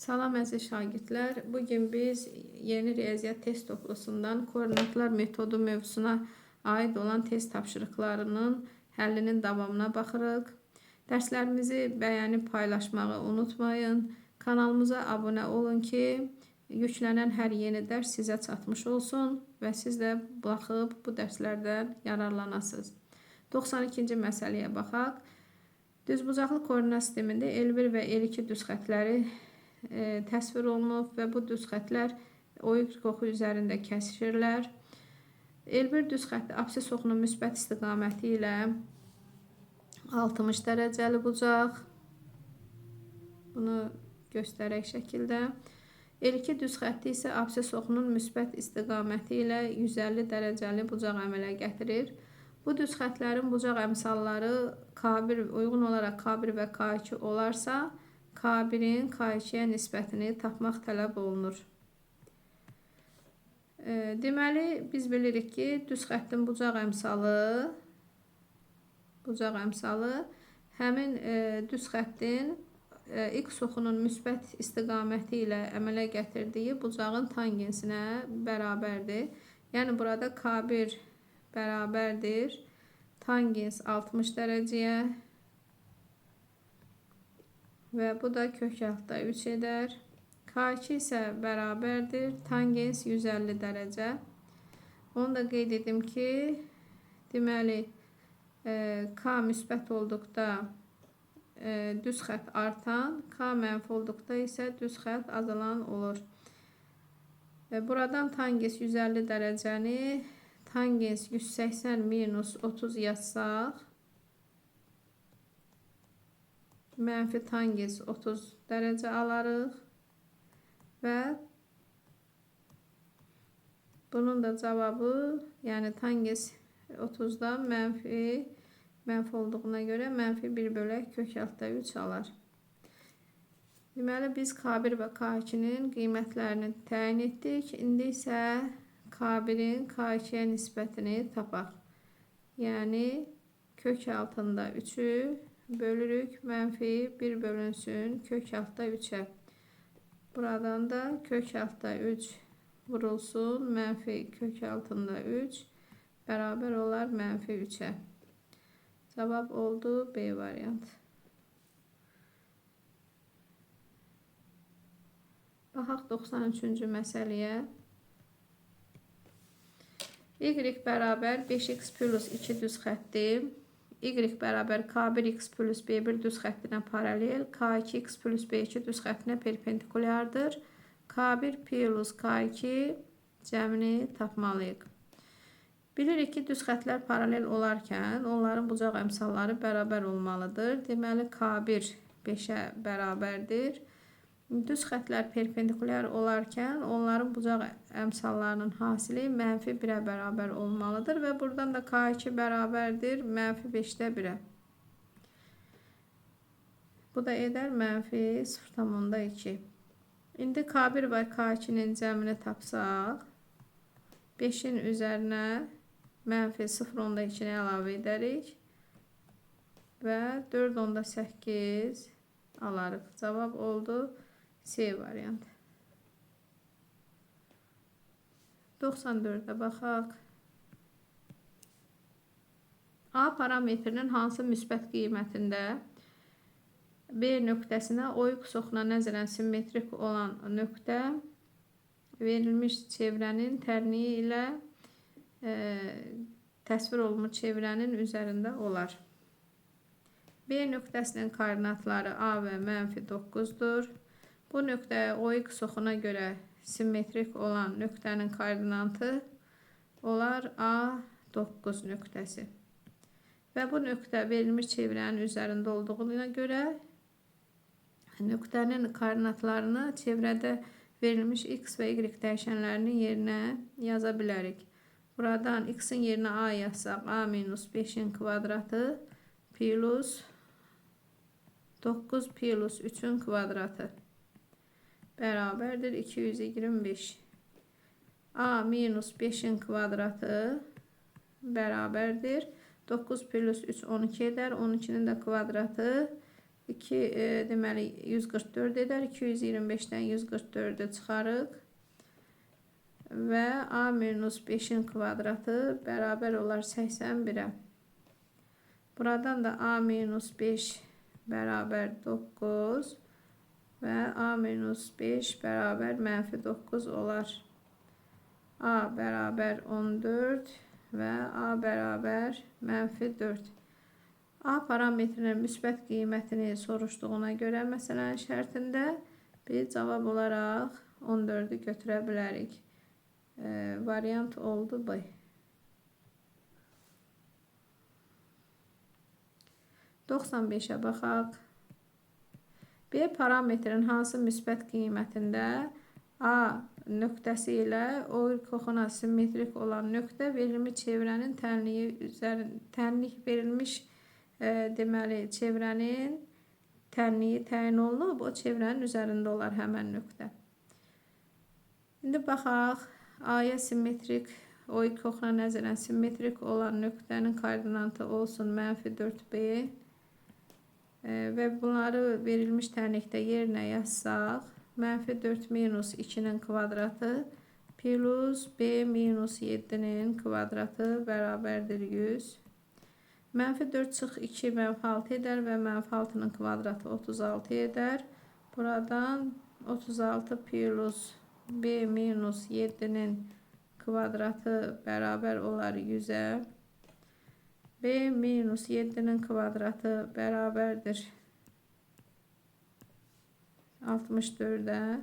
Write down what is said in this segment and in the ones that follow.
Salam əziz şagirdlər. Bugün biz yeni riyaziyyat test toplusundan koordinatlar metodu mövzusuna aid olan test tapşırıqlarının həllinin davamına baxırıq. Dərslərimizi bəyənib paylaşmağı unutmayın. Kanalımıza abunə olun ki, yüklənən hər yeni dərs sizə çatmış olsun və siz də baxıb bu dərslərdən yararlanasınız. 92-ci məsələyə baxaq. Düzbucaqlı koordinat sistemində L1 və L2 düz xətləri təsvir olunub və bu düz xətlər oyuq oxu üzərində kəsişirlər. L1 düz xətti absis oxunun müsbət istiqaməti ilə 60 dərəcəli bucaq. Bunu göstərək şəkildə. L2 düz xətti isə absis oxunun müsbət istiqaməti ilə 150 dərəcəli bucaq əmələ gətirir. Bu düz xətlərin bucaq əmsalları K1 uyğun olaraq K1 və K2 olarsa, K1'in K2'ye nisbətini tapmaq tələb olunur. Deməli, biz bilirik ki, düz xəttin bucaq əmsalı həmin düz xəttin x oxunun müsbət istiqaməti ilə əmələ gətirdiyi bucağın tangensinə bərabərdir. Yəni, burada K1 bərabərdir tangens 60 dərəcəyə və bu da kök altda 3 edər. K2 isə bərabərdir tangens 150 dərəcə. Onu da qeyd edim ki, deməli K müsbət olduqda düz xətt artan, K mənfi olduqda isə düz xətt azalan olur. Buradan tangens 150 dərəcəni tangens 180 minus 30 yazsaq, mənfi tangens 30 dərəcə alarıq və bunun da cavabı, yəni tangens 30'dan mənfi olduğuna görə mənfi 1 bölək kök altda 3 alar. Deməli, biz K1 və K2'nin qiymətlərini təyin etdik. İndi isə K1'in K2'ye nisbətini tapaq. Yəni, kök altında 3'ü bölürük, mənfi 1 bölünsün kök altda 3'e. Buradan da kök altda 3 vurulsun, mənfi kök altında 3 bərabər olar mənfi 3'e. Cavab oldu B variant. Baxaq 93-cü məsələyə. Y bərabər 5x plus 2 düz xətti, Y bərabər K1x plus B1 düz xəttinə paralel, K2x plus B2 düz xəttinə perpendikulyardır. K1 plus K2 cəmini tapmalıyıq. Bilirik ki, düz xətlər paralel olarkən onların bucaq əmsalları bərabər olmalıdır. Deməli, K1 5'ə bərabərdir. Düz xətlər perpendikulyar olarkən onların bucaq əmsallarının hasili mənfi 1'ə bərabər olmalıdır və buradan da K2 bərabərdir mənfi 5'də 1'ə. Bu da edər mənfi 0,2. İndi K1 və K2'nin cəmini tapsaq, 5'in üzərinə mənfi 0,2'ni əlavə edərik və 4,8 alarıq. Cavab oldu C variantı. 94'ə baxaq. A parametrinin hansı müsbət qiymətində B nöqtəsinə oyuq soxuna nəzərən simmetrik olan nöqtə verilmiş çevrənin tərniyi ilə təsvir olunmuş çevrənin üzərində olar. B nöqtəsinin koordinatları A və mənfi 9'dur. Bu nöqtəyə oyuq soxuna görə simmetrik olan nöqtənin koordinatı olar A9 nöqtəsi. Və bu nöqtə verilmiş çevrənin üzərində olduğuna görə nöqtənin koordinatlarını çevrədə verilmiş x və y dəyişənlərinin yerinə yaza bilərik. Buradan x'in yerinə A yazsaq, A minus 5'in kvadratı plus 9 plus 3'ün kvadratı bərabərdir 225. A minus 5'in kvadratı bərabərdir 9 plus 3 12 edər. 12'nin də kvadratı 2 deməli 144 eder. 225'dən 144'ü çıxarıq. Və a minus 5'in kvadratı bərabər olar 81'ə. Buradan da a minus 5 bərabər 9 və a minus 5 bərabər mənfi 9 olar. A bərabər 14 və a bərabər mənfi 4. A parametrinin müsbət qiymətini soruşduğuna görə məsələnin şərtində biz cavab olaraq 14'ü götürə bilərik. Variant oldu B. Doxsan beşə baxaq. B parametrin hansı müsbət qiymətində A nöqtəsi ilə ortoxona simmetrik olan nöqtə verilmiş çevrənin tənlik verilmiş deməli çevrənin tənliyi təyin olunub, o çevrənin üzərində olar həmən nöqtə. İndi baxaq, A-ya simmetrik, ortoxona nəzərən simmetrik olan nöqtənin koordinatı olsun mənfi 4B və bunları verilmiş tənlikdə yerinə yazsaq, mənfi 4 minus 2'nin kvadratı plus B minus 7'nin kvadratı bərabərdir 100. Mənfi 4 çıx 2 mənfi 6 eder və mənfi 6'nın kvadratı 36 eder. Buradan 36 plus B minus 7'nin kvadratı bərabər olar 100'ə. B minus 7'nin kvadratı bərabərdir 64'ə.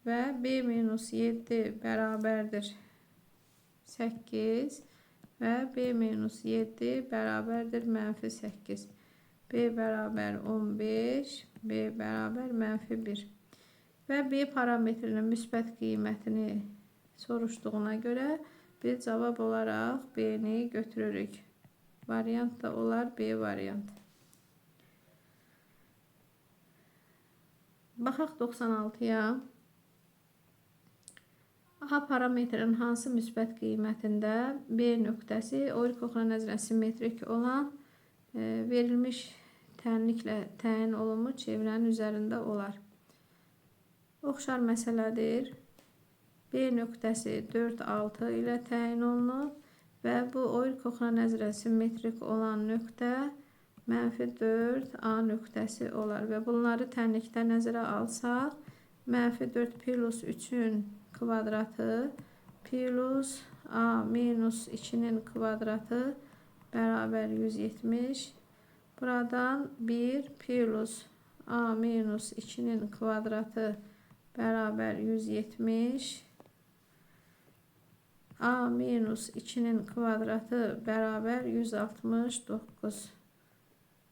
Və B minus 7 bərabərdir 8. Və B minus 7 bərabərdir mənfi 8. B bərabər 15. B bərabər mənfi 1. Və B parametrinin müsbət qiymətini soruşduğuna görə biz cavab olaraq B-ni götürürük. Variant da olar B variant. Baxaq 96'ya. A parametrin hansı müsbət qiymətində B nöqtəsi ortoxona nəzərən simmetrik olan verilmiş tənliklə təyin olunmuş çevrənin üzərində olar. Oxşar məsələdir. B nöqtəsi 4, 6 ilə təyin olunub və bu ortoxona nəzərən simmetrik olan nöqtə mənfi 4 A nöqtəsi olar və bunları tənlikdə nəzərə alsaq, mənfi 4 plus 3'ün kvadratı plus A minus 2'nin kvadratı bərabər 170. Buradan 1 plus A minus 2'nin kvadratı bərabər 170. A minus 2'nin kvadratı bərabər 169.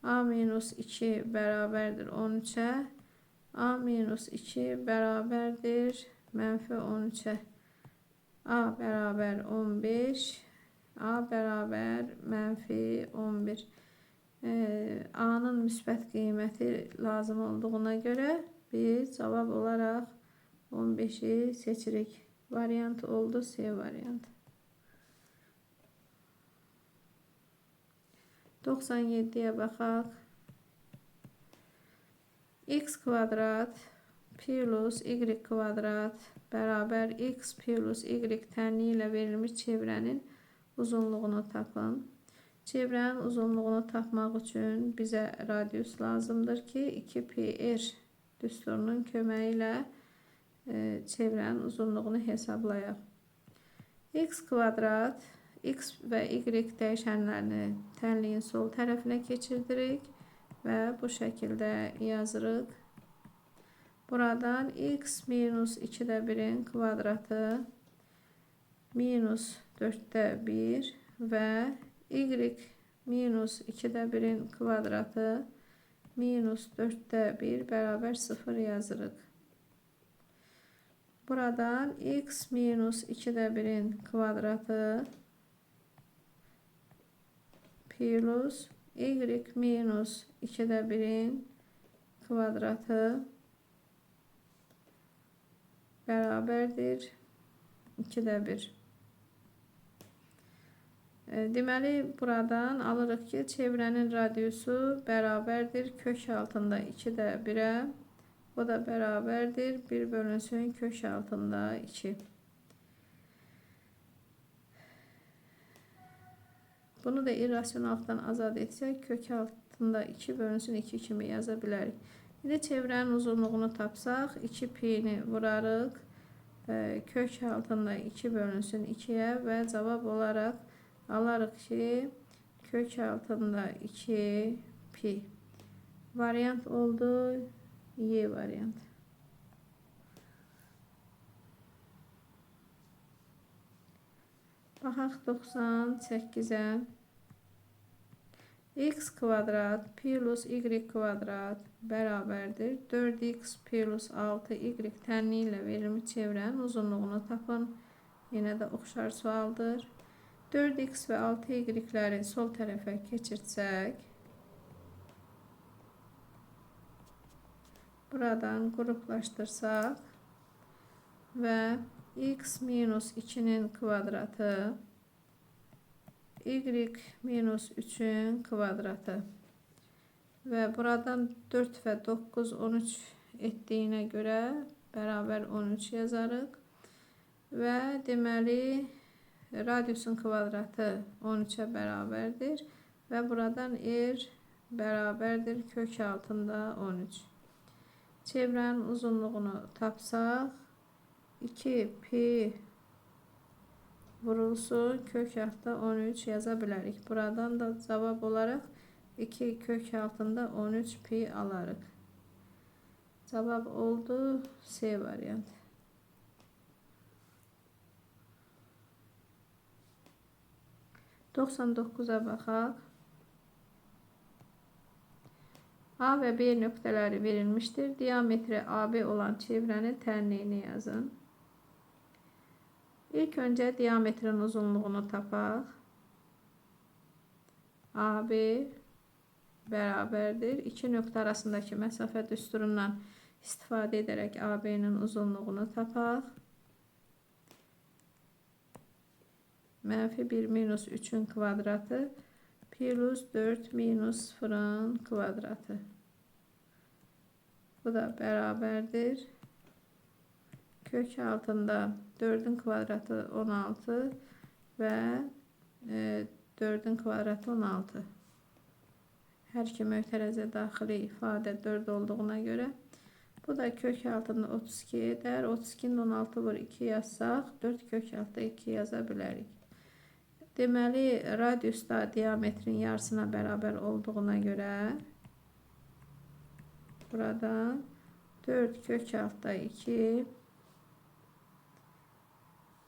A minus 2 bərabərdir 13'ə. A minus 2 bərabərdir mənfi 13'ə. A bərabər 15. A bərabər mənfi 11. A'nın müsbət qiyməti lazım olduğuna görə biz cavab olaraq 15'i seçirik. Variant oldu C variant. 97'ye baxaq. X kvadrat plus y kvadrat bərabər x plus y tənliyi ilə verilmiş çevrənin uzunluğunu tapın. Çevrənin uzunluğunu tapmaq üçün bizə radius lazımdır ki 2πr düsturunun köməyi ilə çevrənin uzunluğunu hesablayaq. X kvadrat x və y dəyişənlərini tənliyin sol tərəfinə keçirdirik və bu şəkildə yazırıq. Buradan x minus 2'də 1'in kvadratı minus 4'də 1 və y minus 2'də 1'in kvadratı minus 4'də 1 bərabər 0 yazırıq. Buradan x minus 2'də 1'in kvadratı plus y minus 2'də 1'in kvadratı bərabərdir 2'də 1. Deməli, buradan alırıq ki, çevrənin radiusu bərabərdir kök altında 2-də 1-ə. O da bərabərdir 1 bölünsün kök altında 2. Bunu da irrasionallıqdan azad etsək, kök altında 2 bölünsün 2 kimi yaza bilərik. İndi çevrənin uzunluğunu tapsaq, 2 pi'ni vurarıq. Kök altında 2 bölünsün 2'ye və cavab olaraq alarıq ki, kök altında 2 pi. Variant oldu, Y variant. Baxaq 98'ə. X kvadrat plus y kvadrat bərabərdir 4x plus 6y tənliyi ilə verilmiş çevrənin uzunluğunu tapın. Yenə də oxşar sualdır. 4x və 6y-ləri sol tərəfə keçirsək, buradan qruplaşdırsaq və x minus 2'nin kvadratı y minus 3'ün kvadratı ve buradan 4 ve 9 13 ettiğine göre beraber 13 yazarıq ve deməli radiusun kvadratı 13'e beraberdir ve buradan r beraberdir kök altında 13. Çevrənin uzunluğunu tapsaq 2 pi vurulsun kök altında 13 yaza bilərik. Buradan da cavab olaraq 2 kök altında 13 pi alarıq. Cavab oldu C variantı. (99'a baxaq. A ve B nöqtələri verilmiştir. Diametri AB olan çevrənin tənliyini yazın. İlk önce diametrin uzunluğunu tapaq. AB beraberdir. İki nöqtə arasındaki məsafə düsturundan istifadə edərək AB'nin uzunluğunu tapaq. Mənfi 1 minus 3'ün kvadratı plus 4 minus 0'ın kvadratı. Bu da beraberdir. Kök altında 4'ün kvadratı 16 ve 4'ün kvadratı 16. Her iki mötərəzə daxili ifadə 4 olduğuna göre bu da kök altında 32 eder. 32'nin 16 vur 2 yazsaq 4 kök altında 2 yaza bilərik. Deməli radius da diametrin yarısına bərabər olduğuna göre burada 4 kök altında 2.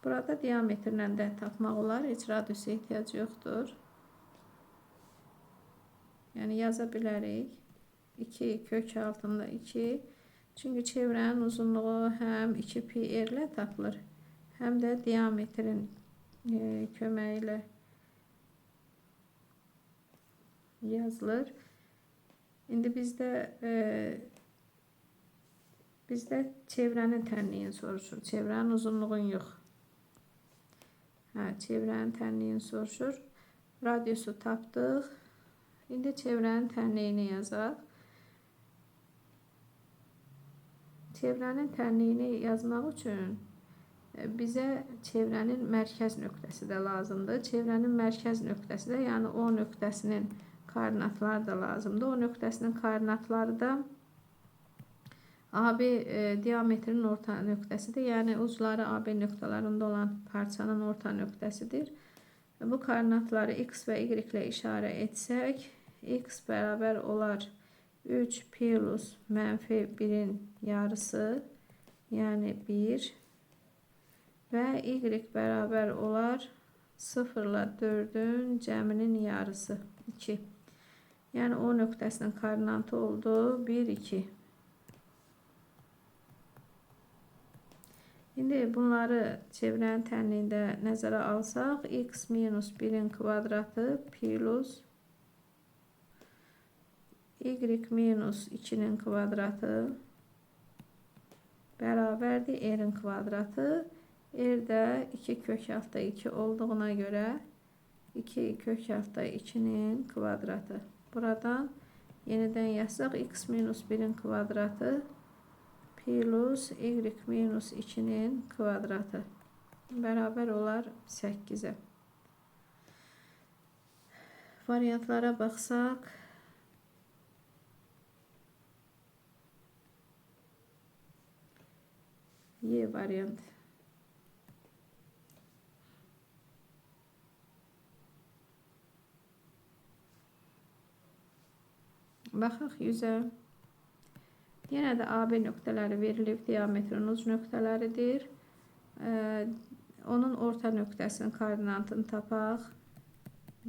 Burada diametrlə də tapmaq olar. Heç radiusa ehtiyac yoxdur. Yəni yaza bilərik. 2 kök altında 2. Çünki çevrənin uzunluğu həm 2 pi r ilə tapılır, həm də diametrin köməyi ilə yazılır. İndi bizdə çevrənin tənliyini soruşur. Çevrənin uzunluğunu yox. Çevrənin tənliyini soruşur. Radiusu tapdıq. İndi çevrənin tənliyini yazaq. Çevrənin tənliyini yazmaq üçün bizə çevrənin mərkəz nöqtəsi də lazımdır. Çevrənin mərkəz nöqtəsi də, yəni O nöqtəsinin koordinatları da lazımdır. O nöqtəsinin koordinatları da AB diametrinin orta nöqtəsidir. Yəni ucları AB nöqtələrində olan parçanın orta nöqtəsidir. Bu koordinatları x və y ilə işarə etsək, x bərabər olar 3 plus mənfi 1'in yarısı, yəni 1 və y bərabər olar 0 ilə 4'ün cəminin yarısı 2. Yəni O nöqtəsinin koordinatı oldu 1, 2. İndi bunları çevrənin tənliyində nəzərə alsaq, x minus 1'in kvadratı plus y minus 2'nin kvadratı bərabərdir r'in kvadratı. R də 2 kök altında 2 olduğuna göre 2 kök altda 2'nin kvadratı. Buradan yeniden yazsaq x minus 1'in kvadratı plus y minus 2'nin kvadratı bərabər olar 8'e. Variantlara baxsaq, Y variant. Baxaq 100'ə. Yenə də AB nöqtələri verilib, diametrin uc nöqtələridir. Onun orta nöqtəsinin koordinatını tapaq.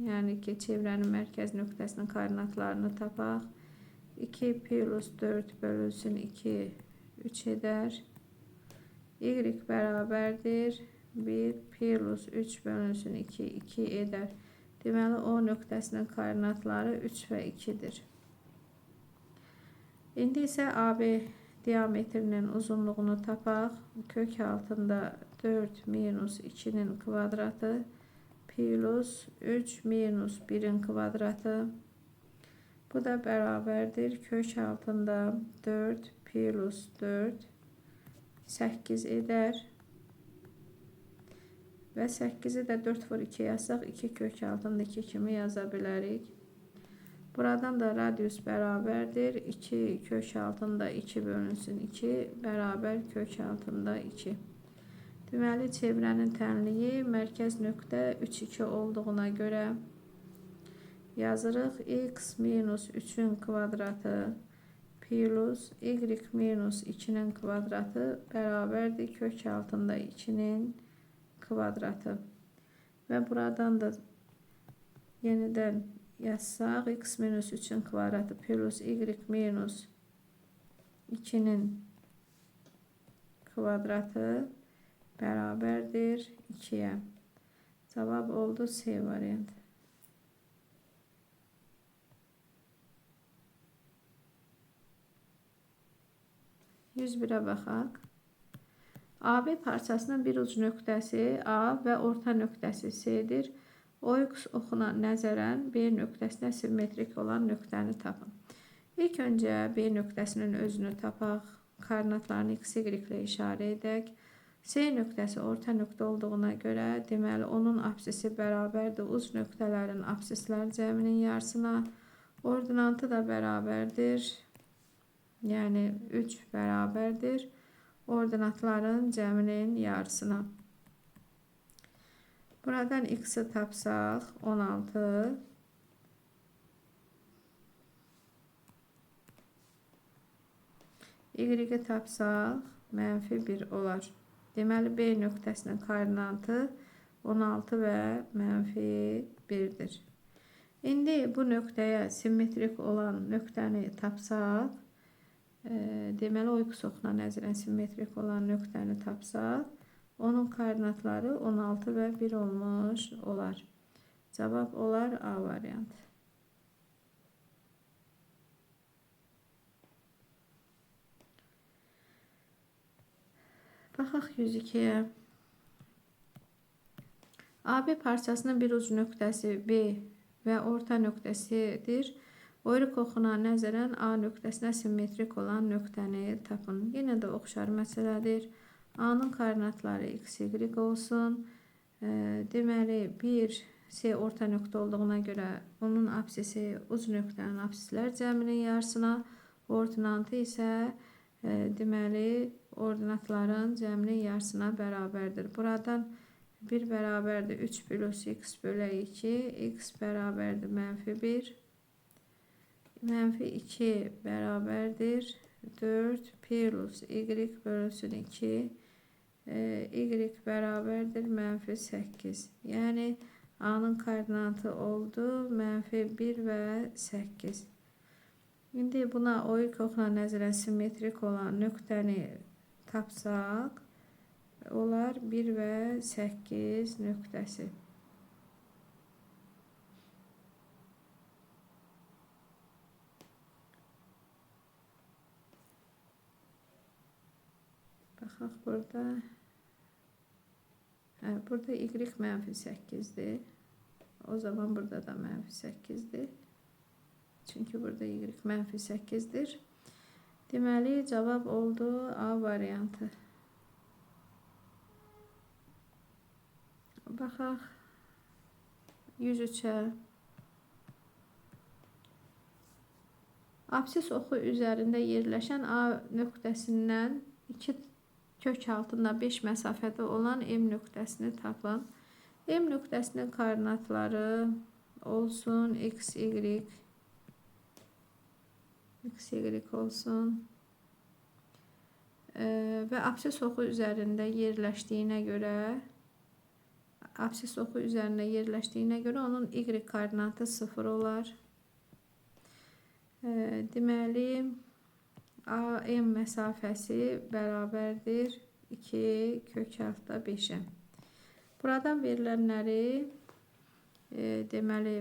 Yəni ki, çevrənin mərkəz nöqtəsinin koordinatlarını tapaq. 2 plus 4 bölünsün 2, 3 edər. Y bərabərdir 1 plus 3 bölünsün 2, 2 edər. Deməli, O nöqtəsinin koordinatları 3 və 2'dir. İndi isə AB diametrinin uzunluğunu tapaq. Kök altında 4 minus 2'nin kvadratı plus 3 minus 1'in kvadratı. Bu da bərabərdir. Kök altında 4 plus 4 8 edər. Və 8'i də 4 vur 2 yazsaq 2 kök altında 2 kimi yaza bilərik. Buradan da radius bərabərdir. 2 kök altında 2 bölünsün 2 bərabər kök altında 2. Deməli, çevrənin tənliyi mərkəz nöqtə 3, 2 olduğuna görə yazırıq. X minus 3'ün kvadratı plus y minus 2'nin kvadratı bərabərdir kök altında 2'nin kvadratı. Və buradan da yenidən yazsaq x minus 3'ün kvadratı plus y minus 2'nin kvadratı bərabərdir 2'ye. Cavab oldu C variantı. %1'ə baxaq. AB parçasının bir uc nöqtəsi A və orta nöqtəsi C'dir. OX oxuna nəzərən B nöqtəsinə simmetrik olan nöqtəni tapın. İlk öncə B nöqtəsinin özünü tapaq. Koordinatlarını x, y ilə işarə edək. C nöqtəsi orta nöqtə olduğuna görə, deməli, onun apsisi bərabərdir uc nöqtələrin apsislər cəminin yarısına. Ordinatı da bərabərdir. Yəni 3 bərabərdir ordinatların cəminin yarısına. Buradan x'i tapsaq 16. Y'yi tapsaq -1 olar. Deməli, B nöqtəsinin koordinatı 16 və -1'dir. İndi bu nöqtəyə simmetrik olan nöqtəni tapsaq, deməli, OX oxuna nəzərən simmetrik olan nöqtəni tapsaq, onun koordinatları 16 və 1 olmuş olar. Cavab olar A variantı. Baxaq 102'yə. AB parçasının bir uc nöqtəsi B və orta nöqtəsidir. Oyruq oxuna nəzərən A nöqtəsinə simmetrik olan nöqtəni tapın. Yenə də oxşar məsələdir. A'nın koordinatları x, y olsun. Deməli, 1 C orta nöqtə olduğuna görə onun apsisi uc nöqtənin apsislər cəminin yarısına, ordinatı isə deməli, ordinatların cəminin yarısına bərabərdir. Buradan 1 bərabərdir 3 plus x bölü 2, x bərabərdir -1, -2 bərabərdir 4 plus y bölünsün 2, y bərabərdir -8. Yəni A'nın koordinatı oldu -1 və 8. İndi buna OX oxuna nəzərən simmetrik olan nöqtəni tapsaq, olar 1 və 8 nöqtəsi. Baxaq burada. Burada y -8'dir. O zaman burada da -8'dir. Çünkü burada y -8'dir. Deməli cavab oldu A variantı. Baxaq 103'ə. Absis oxu üzərində yerləşən A nöqtəsindən 2 kök altında 5 məsafədə olan M nöqtəsini tapın. M nöqtəsinin koordinatları olsun x, y olsun. Və absis oxu üzərində yerləşdiyinə görə onun y koordinatı 0 olar. Deməli AM məsafəsi bərabərdir 2 kök altda 5'ə. Buradan verilənləri deməli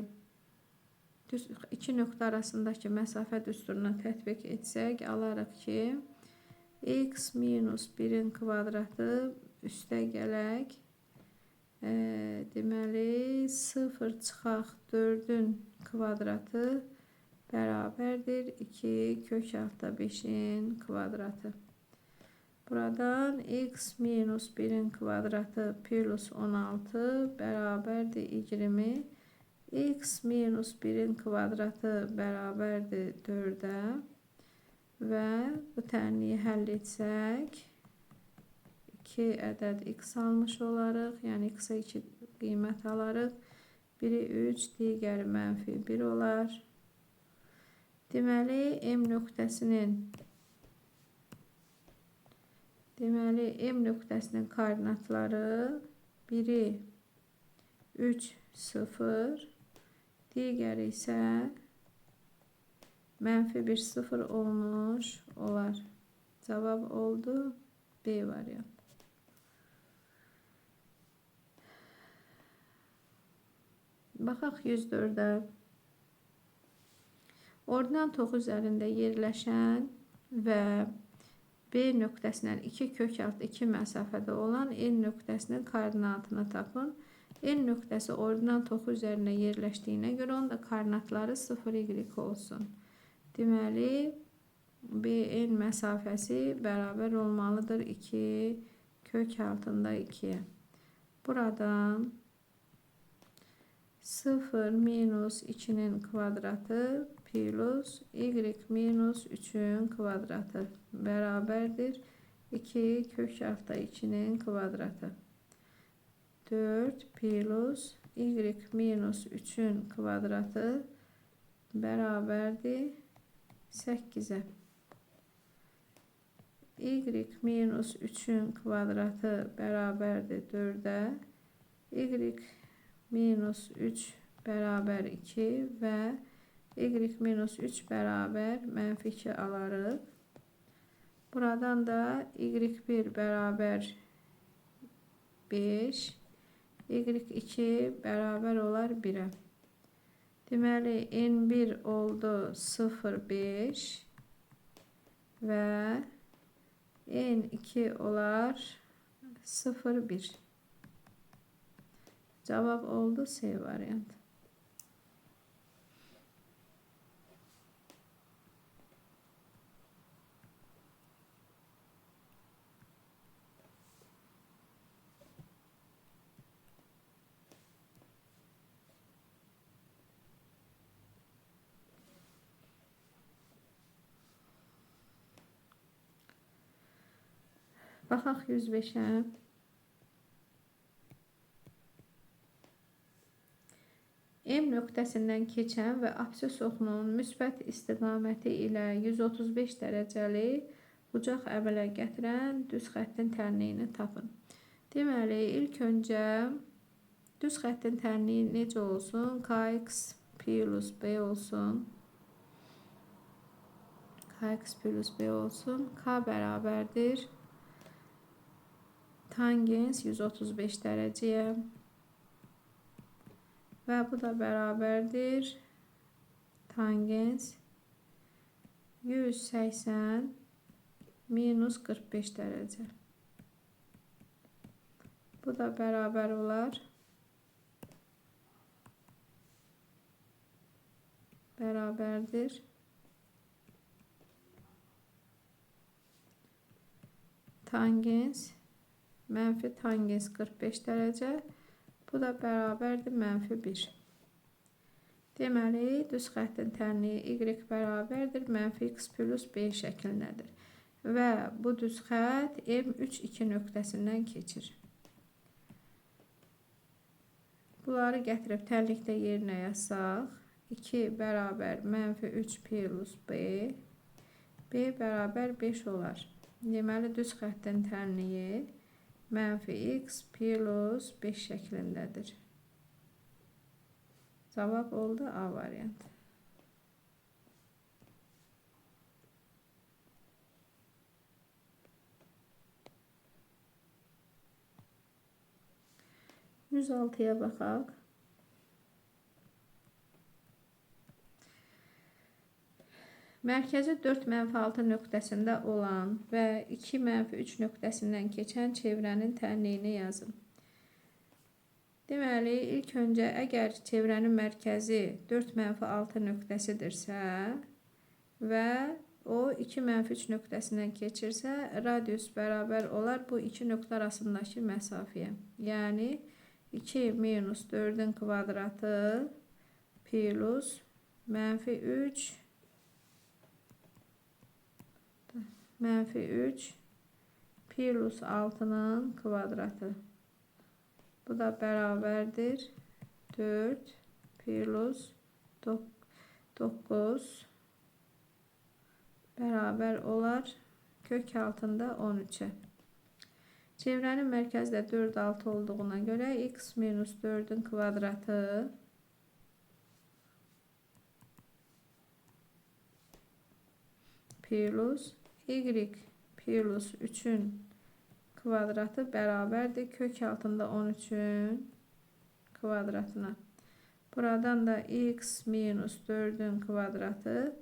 iki nöqtə arasındakı məsafə düsturuna tətbiq etsək, alarıq ki x minus 1'in kvadratı üstə gələk. Deməli 0 çıxaq 4'ün kvadratı bərabərdir 2 kök altda 5'in kvadratı. Buradan x minus 1'in kvadratı plus 16 bərabərdir 20. X minus 1'in kvadratı bərabərdir 4'ə. Və bu tənliyi həll etsək 2 ədəd x almış olarıq. Yəni x-a 2 qiymət alarıq. Biri 3, digəri -1 olar. Deməli M nöqtəsinin koordinatları biri 3, 0, digəri isə -1, 0 olmuş olar. Cavab oldu B variantı. Baxaq 104'ə. Ordinat oxu üzərində yerləşən və B nöqtəsindən 2 kök altı 2 məsafədə olan N nöqtəsinin koordinatını tapın. N nöqtəsi ordinat oxu üzərində yerləşdiyinə görə onun da koordinatları 0, y olsun. Deməli BN məsafəsi bərabər olmalıdır 2 kök altında 2'yə. Buradan 0 minus 2'nin kvadratı plus y minus 3'ün kvadratı bərabərdir 2 kök altda 2'nin kvadratı. 4 plus y minus 3'ün kvadratı bərabərdir 8'ə. Y minus 3'ün kvadratı bərabərdir 4'ə. Y minus 3 bərabər 2 və y minus 3 bərabər -2 alarıq. Buradan da y1 bərabər 5, y2 bərabər olar 1'ə. Deməli n1 oldu 0, 5 və n2 olar 0, 1. Cevap oldu C variantı. Baxaq 105'ə. M nöqtəsindən keçən və absis oxunun müsbət istiqaməti ilə 135 dərəcəli bucaq əmələ gətirən düz xəttin tənliyini tapın. Deməli, ilk öncə düz xəttin tənliyi necə olsun? Kx plus B olsun. Kx plus B olsun. K bərabərdir tangens 135 dərəcəyə. Və bu da bərabərdir tangens 180 minus 45 dərəcə. Bu da bərabər olar bərabərdir. Tangens mənfi tangens 45 dərəcə. Bu da bərabərdir -1. Deməli, düz xəttin tənliyi y bərabərdir -x plus b şəklindədir. Və bu düz xətt M3-2 nöqtəsindən keçir. Bunları gətirib tənlikdə yerinə yazsaq, 2 bərabər -3 plus b, b bərabər 5 olar. Deməli, düz xəttin tənliyi -x plus 5 şəklindədir. Cavab oldu A variantı. %106'ya baxaq. Mərkəzi 4-6 nöqtəsində olan və 2-3 nöqtəsindən keçən çevrənin tənliyini yazın. Deməli, ilk öncə əgər çevrənin mərkəzi 4-6 nöqtəsidirsə və o 2-3 nöqtəsindən keçirsə, radius bərabər olar bu iki nöqtə arasındakı məsafəyə. Yəni 2 minus 4'ün kvadratı plus -3 plus 6'nın kvadratı. Bu da bərabərdir 4 plus 9 bərabər olar kök altında 13'e. Çevrənin mərkəzi də 4, 6 olduğuna görə x minus 4'ün kvadratı plus y plus 3'ün kvadratı bərabərdir kök altında 13'ün kvadratına. Buradan da x minus 4'ün kvadratı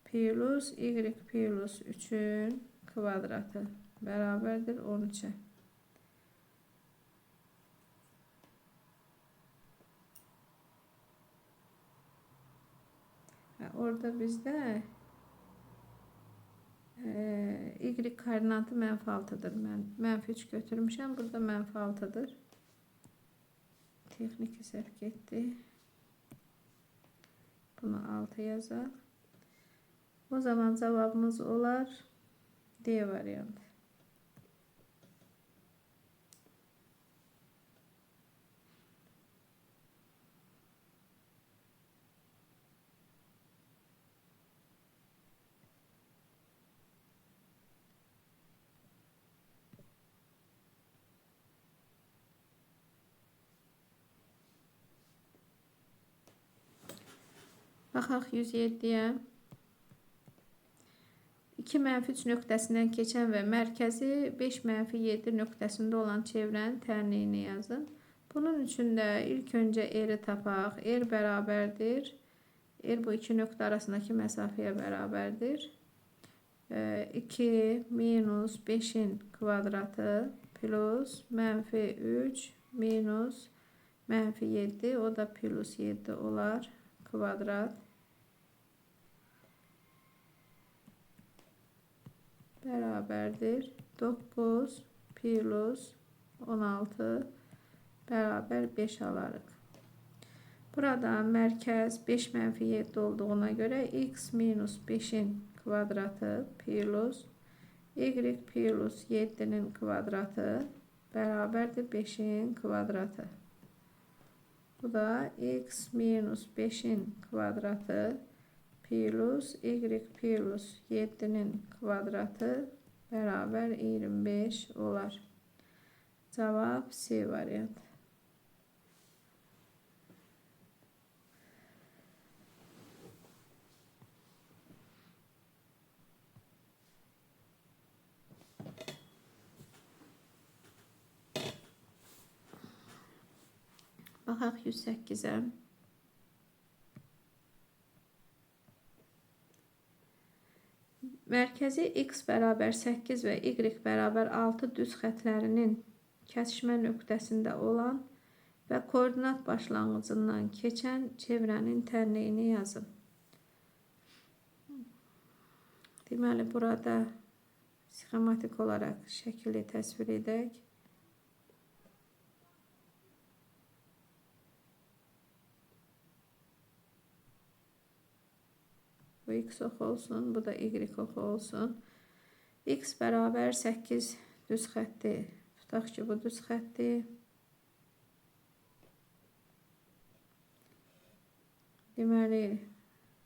plus y plus 3'ün kvadratı bərabərdir 13'e. Orada bizdə y koordinatı -6'dır. Mən -3 götürmüşəm. Burada -6'dır. Texniki səhv getdi. Bunu 6 yazaq. O zaman cavabımız olar D variantı. Baxaq 107'yə. 2-3 nöqtəsindən keçən və mərkəzi 5-7 nöqtəsində olan çevrənin tənliyini yazın. Bunun üçün də ilk öncə R-i tapaq. R bərabərdir. R bu iki nöqtə arasındakı məsafəyə bərabərdir. 2 minus 5'in kvadratı plus -3 minus -7, o da plus 7 olar kvadrat bərabərdir 9 plus 16 bərabər 5 alarıq. Burada mərkəz 5-7 olduğuna görə x minus 5'in kvadratı plus y plus 7'nin kvadratı bərabərdir 5'in kvadratı. Bu da x minus 5'in kvadratı plus y plus 7'nin kvadratı bərabər 25 olar. Cavab C variantı. Baxaq 108'ə. Mərkəzi x bərabər 8 və y bərabər 6 düz xətlərinin kəsişmə nöqtəsində olan və koordinat başlanğıcından keçən çevrənin tənliyini yazın. Deməli, burada sxematik olarak şəkili təsvir edək. Bu x oxu olsun, bu da y oxu olsun. X bərabər 8 düz xətti. Tutaq ki, bu düz xətti. Deməli,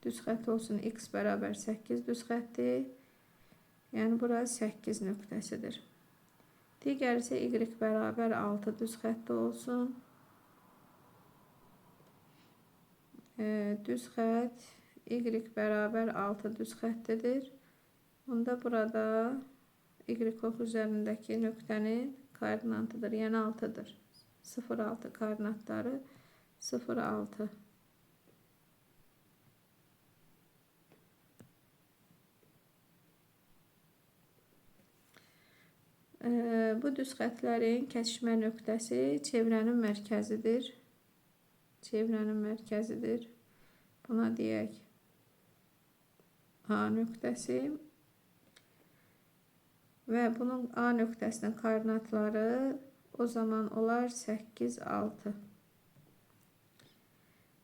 düz xətt olsun, x bərabər 8 düz xətti. Yəni, bura 8 nöqtəsidir. Digər isə y bərabər 6 düz xətti olsun. Düz xətt y bərabər 6 düz xəttidir. Onda burada y oxu üzərindəki nöqtənin koordinatıdır, yəni 6'dır. 0,6 koordinatları 0,6. Bu düz xətlərin kəsişmə nöqtəsi çevrənin mərkəzidir. Çevrənin mərkəzidir. Buna deyək A nöqtəsi. Və bunun A nöqtəsinin koordinatları o zaman olar 8, 6.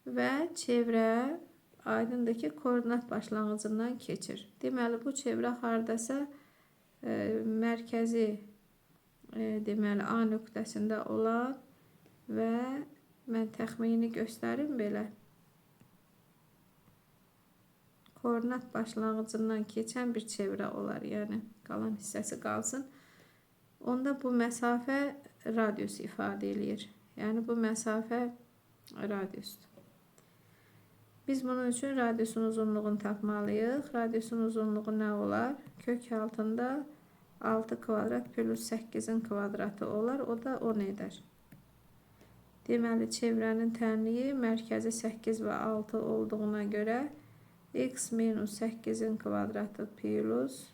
Və çevrə aydındır ki, koordinat başlanğıcından keçir. Deməli, bu çevrə hardasa mərkəzi deməli A nöqtəsində olan və mən təxmini göstərim belə. Koordinat başlanğıcından keçən bir çevrə olar, yəni qalan hissəsi qalsın. Onda bu məsafə radius ifadə eləyir. Yəni bu məsafə radiusdur. Biz bunun üçün radiusun uzunluğunu tapmalıyıq. Radiusun uzunluğu nə olar? Kök altında 6 kvadrat plus 8'in kvadratı olar. O da 10 eder. Deməli, çevrənin tənliyi mərkəzi 8 və 6 olduğuna görə x minus 8'in kvadratı plus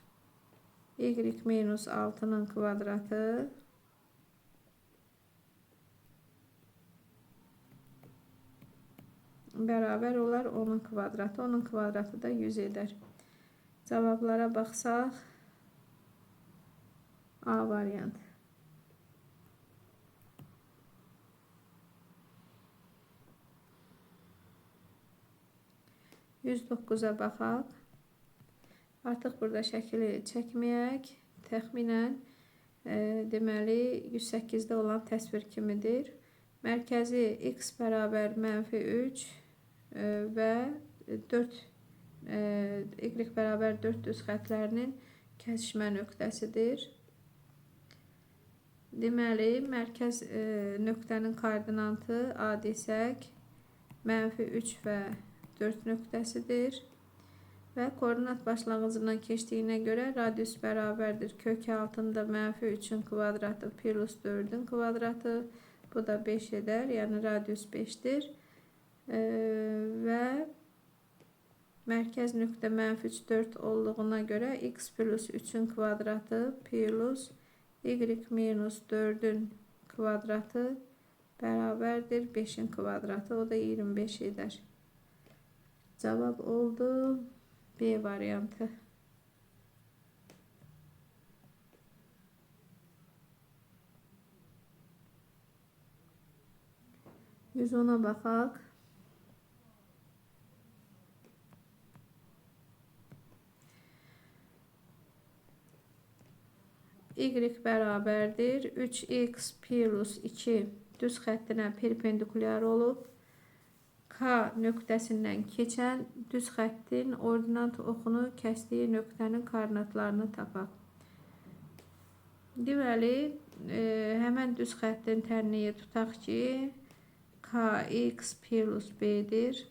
y minus 6'nın kvadratı bərabər olar 10'un kvadratı. 10'un kvadratı da 100 eder. Cavablara baxsaq, A variantı. %9'a baxaq. Artıq burada şəkili çəkməyək. Təxminən deməli 108'də olan təsvir kimidir. Mərkəzi x bərabər -3 və 4 y bərabər 4 düz xətlərinin kəsişmə nöqtəsidir. Deməli, mərkəz nöqtənin koordinatı A desək, -3 və 4 nöqtəsidir. Və koordinat başlanğıcından keçdiyinə görə radius bərabərdir. Kök altında -3'ün kvadratı plus 4'ün kvadratı. Bu da 5 eder. Yəni radius 5'dir. Və mərkəz nöqtə -3, 4 olduğuna görə x plus 3'ün kvadratı plus y minus 4'ün kvadratı bərabərdir 5'in kvadratı. O da 25 eder. Cavab oldu B variantı. %10'a baxaq. Y bərabərdir 3x plus 2 düz xəttinə perpendikulyar olub. K nöqtəsindən keçən düz xəttin ordinat oxunu kəsdiyi nöqtənin koordinatlarını tapaq. Deməli, həmən düz xəttin tənliyi tutaq ki, kx plus b'dir.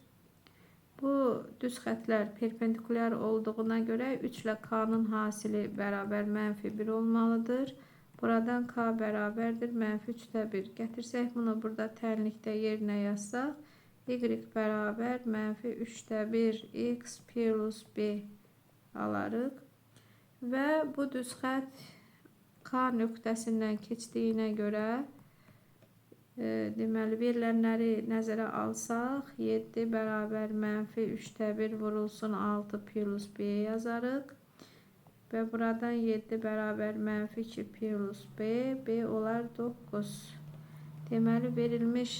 Bu düz xətlər perpendikulyar olduğuna görə 3 ilə k'nın hasili bərabər -1 olmalıdır. Buradan k bərabərdir -3'də 1. Gətirsək bunu burada tənlikdə yerinə yazsaq, y bərabər -3'də 1 x plus b alarıq. Və bu düz xətt k nöqtəsindən keçdiyinə görə deməli, verilənləri nəzərə alsaq, 7 bərabər -3'də 1 vurulsun 6 plus b yazarıq. Və buradan 7 bərabər mənfi 2 plus b. B olar 9. Deməli, verilmiş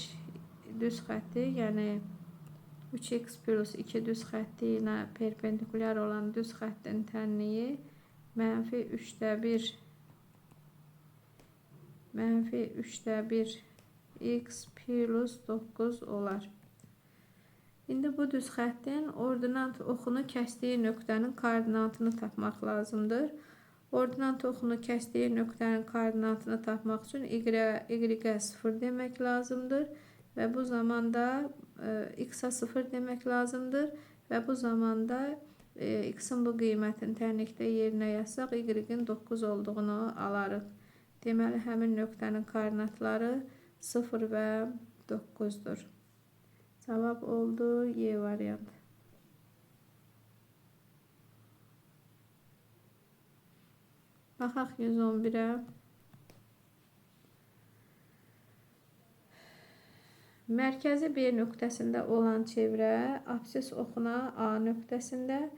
düz xətti, yəni 3x plus 2 düz xətti ilə perpendikulyar olan düz xəttin tənliyi mənfi 3'də 1 x plus 9 olar. İndi bu düz xəttin ordinat oxunu kəsdiyi nöqtənin koordinatını tapmaq lazımdır. Ordinat oxunu kəsdiyi nöqtənin koordinatını tapmaq üçün y-ə 0 demək lazımdır. Və bu zamanda x-a 0 demək lazımdır. Və bu zamanda x-in bu qiymətini tənlikdə yerinə yazsaq, y-in 9 olduğunu alarıq. Deməli, həmin nöqtənin koordinatları 0 və 9'dur. Cavab oldu Y variantı. Baxaq 111'ə. Mərkəzi B nöqtəsində olan çevrə absis oxuna A nöqtəsində,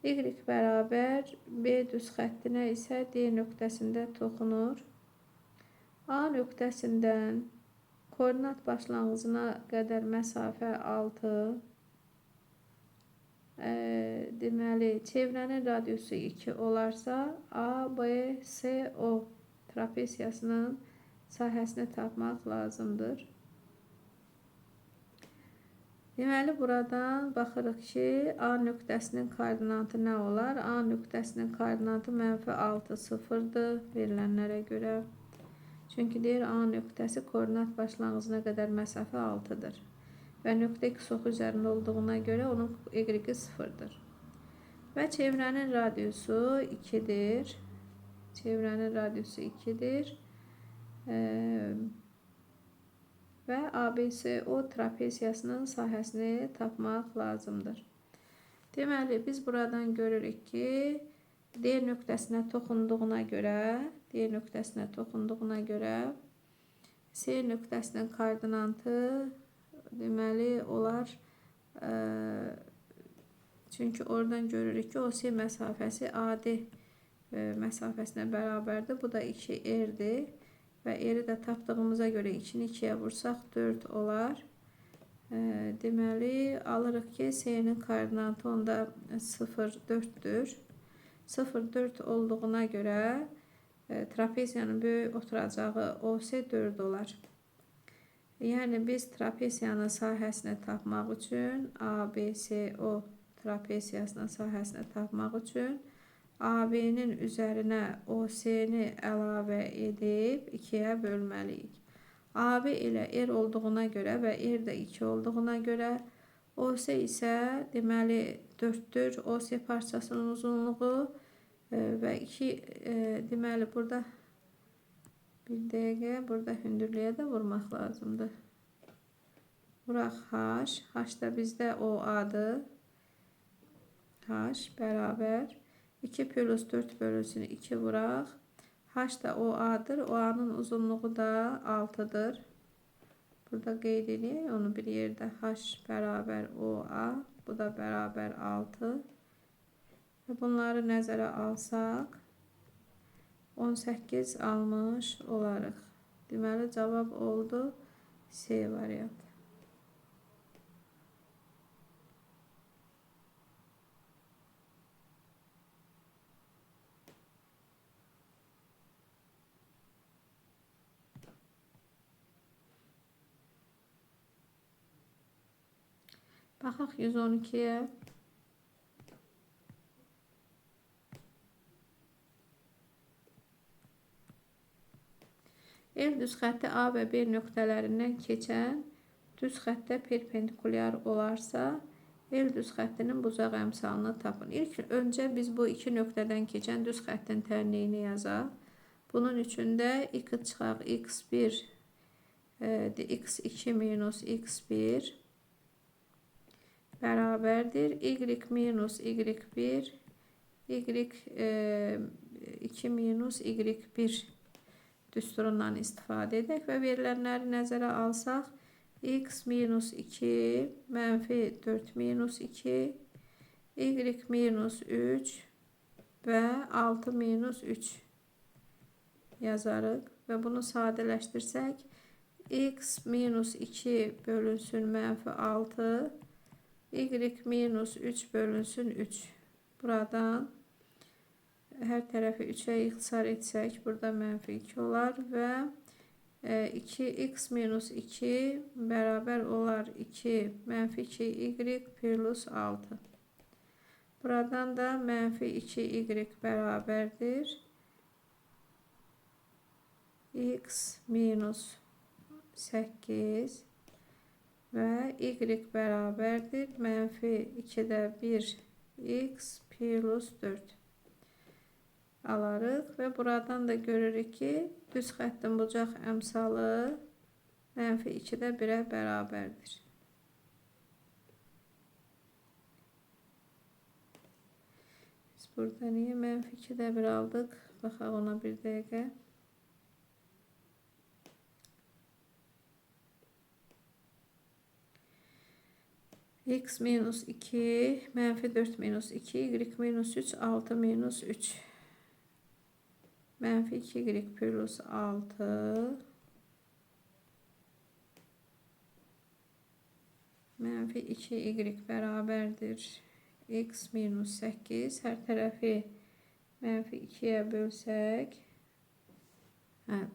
y bərabər B düz xəttinə isə D nöqtəsində toxunur. A nöqtəsindən koordinat başlanğıcına qədər məsafə 6. Deməli, çevrənin radiusu 2 olarsa, ABCO trapesiyasının sahəsini tapmaq lazımdır. Deməli, buradan baxırıq ki, A nöqtəsinin koordinatı nə olar? A nöqtəsinin koordinatı mənfi 6, 0'dır verilənlərə görə. Çünki deyir, A nöqtəsi koordinat başlanğıcına qədər məsafə 6'dır. Və nöqtə x oxu üzərində olduğuna görə onun y-i 0'dır. Və çevrənin radiusu 2'dir. Çevrənin radiusu 2'dir. Və ABCO trapesiyasının sahəsini tapmaq lazımdır. Deməli, biz buradan görürük ki, D nöqtəsinə toxunduğuna görə C nöqtəsinin koordinatı deməli olar, çünki oradan görürük ki, OC məsafəsi AD məsafəsinə bərabərdir. Bu da 2R'dir. Və R'i də tapdığımıza görə 2'ni 2'yə vursaq 4 olar. Deməli, alırıq ki, C'nin koordinatı onda 0, 4'dür. 0, 4 olduğuna görə trapeziyanın böyük oturacağı OC 4 olar. Yəni, biz trapeziyanın sahəsini tapmaq üçün, ABCO trapeziyasının sahəsini tapmaq üçün AB-nin üzərinə OC-ni əlavə edib 2'yə bölməliyik. AB ilə R olduğuna görə və R də 2 olduğuna görə OC isə deməli 4'dür. OC parçasının uzunluğu və 2 deməli burada bir dəqiqə burada hündürlüyə də vurmaq lazımdır. Vuraq H. H da bizdə OA-dır. H bərabər 2 plus 4 bölünsün 2 vuraq. H da OA-dır. OA-nın uzunluğu da 6'dır. Burada qeyd edeyim. Onu bir yerdə H bərabər OA. Bu da bərabər 6. Və bunları nəzərə alsaq 18 almış olarıq. Deməli, cavab oldu C variantı. Baxaq 112'yə. L düz xətti A və B nöqtələrindən keçən düz xəttə perpendikulyar olarsa, L düz xəttinin buzaq əmsalını tapın. Öncə biz bu iki nöqtədən keçən düz xəttin tənliyini yazaq. Bunun üçün də x çıxaq x1 x2 minus x1 bərabərdir. Y minus y1 y2 minus y1 düsturundan istifadə edək və verilənləri nəzərə alsaq x minus 2 mənfi 4 minus 2 y minus 3 və 6 minus 3 yazarıq və bunu sadələşdirsək x minus 2 bölünsün mənfi 6, y minus 3 bölünsün 3. Buradan hər tərəfi 3'ə ixtisar etsək burada mənfi 2 olar və 2x minus 2 bərabər olar 2 mənfi 2 y plus 6. Buradan da mənfi 2 y bərabərdir x minus 8 və y bərabərdir mənfi 2'də 1 x plus 4 alarıq və buradan da görürük ki, düz xəttin bucaq əmsalı mənfi 2'də 1'ə bərabərdir. Biz burada niyə mənfi 2'də 1 aldıq? Baxaq ona bir dəqiqə. X minus 2, mənfi 4 minus 2, y minus 3, 6 minus 3. Mənfi 2y plus 6 mənfi 2y bərabərdir x minus 8. Hər tərəfi mənfi 2'yə bölsək.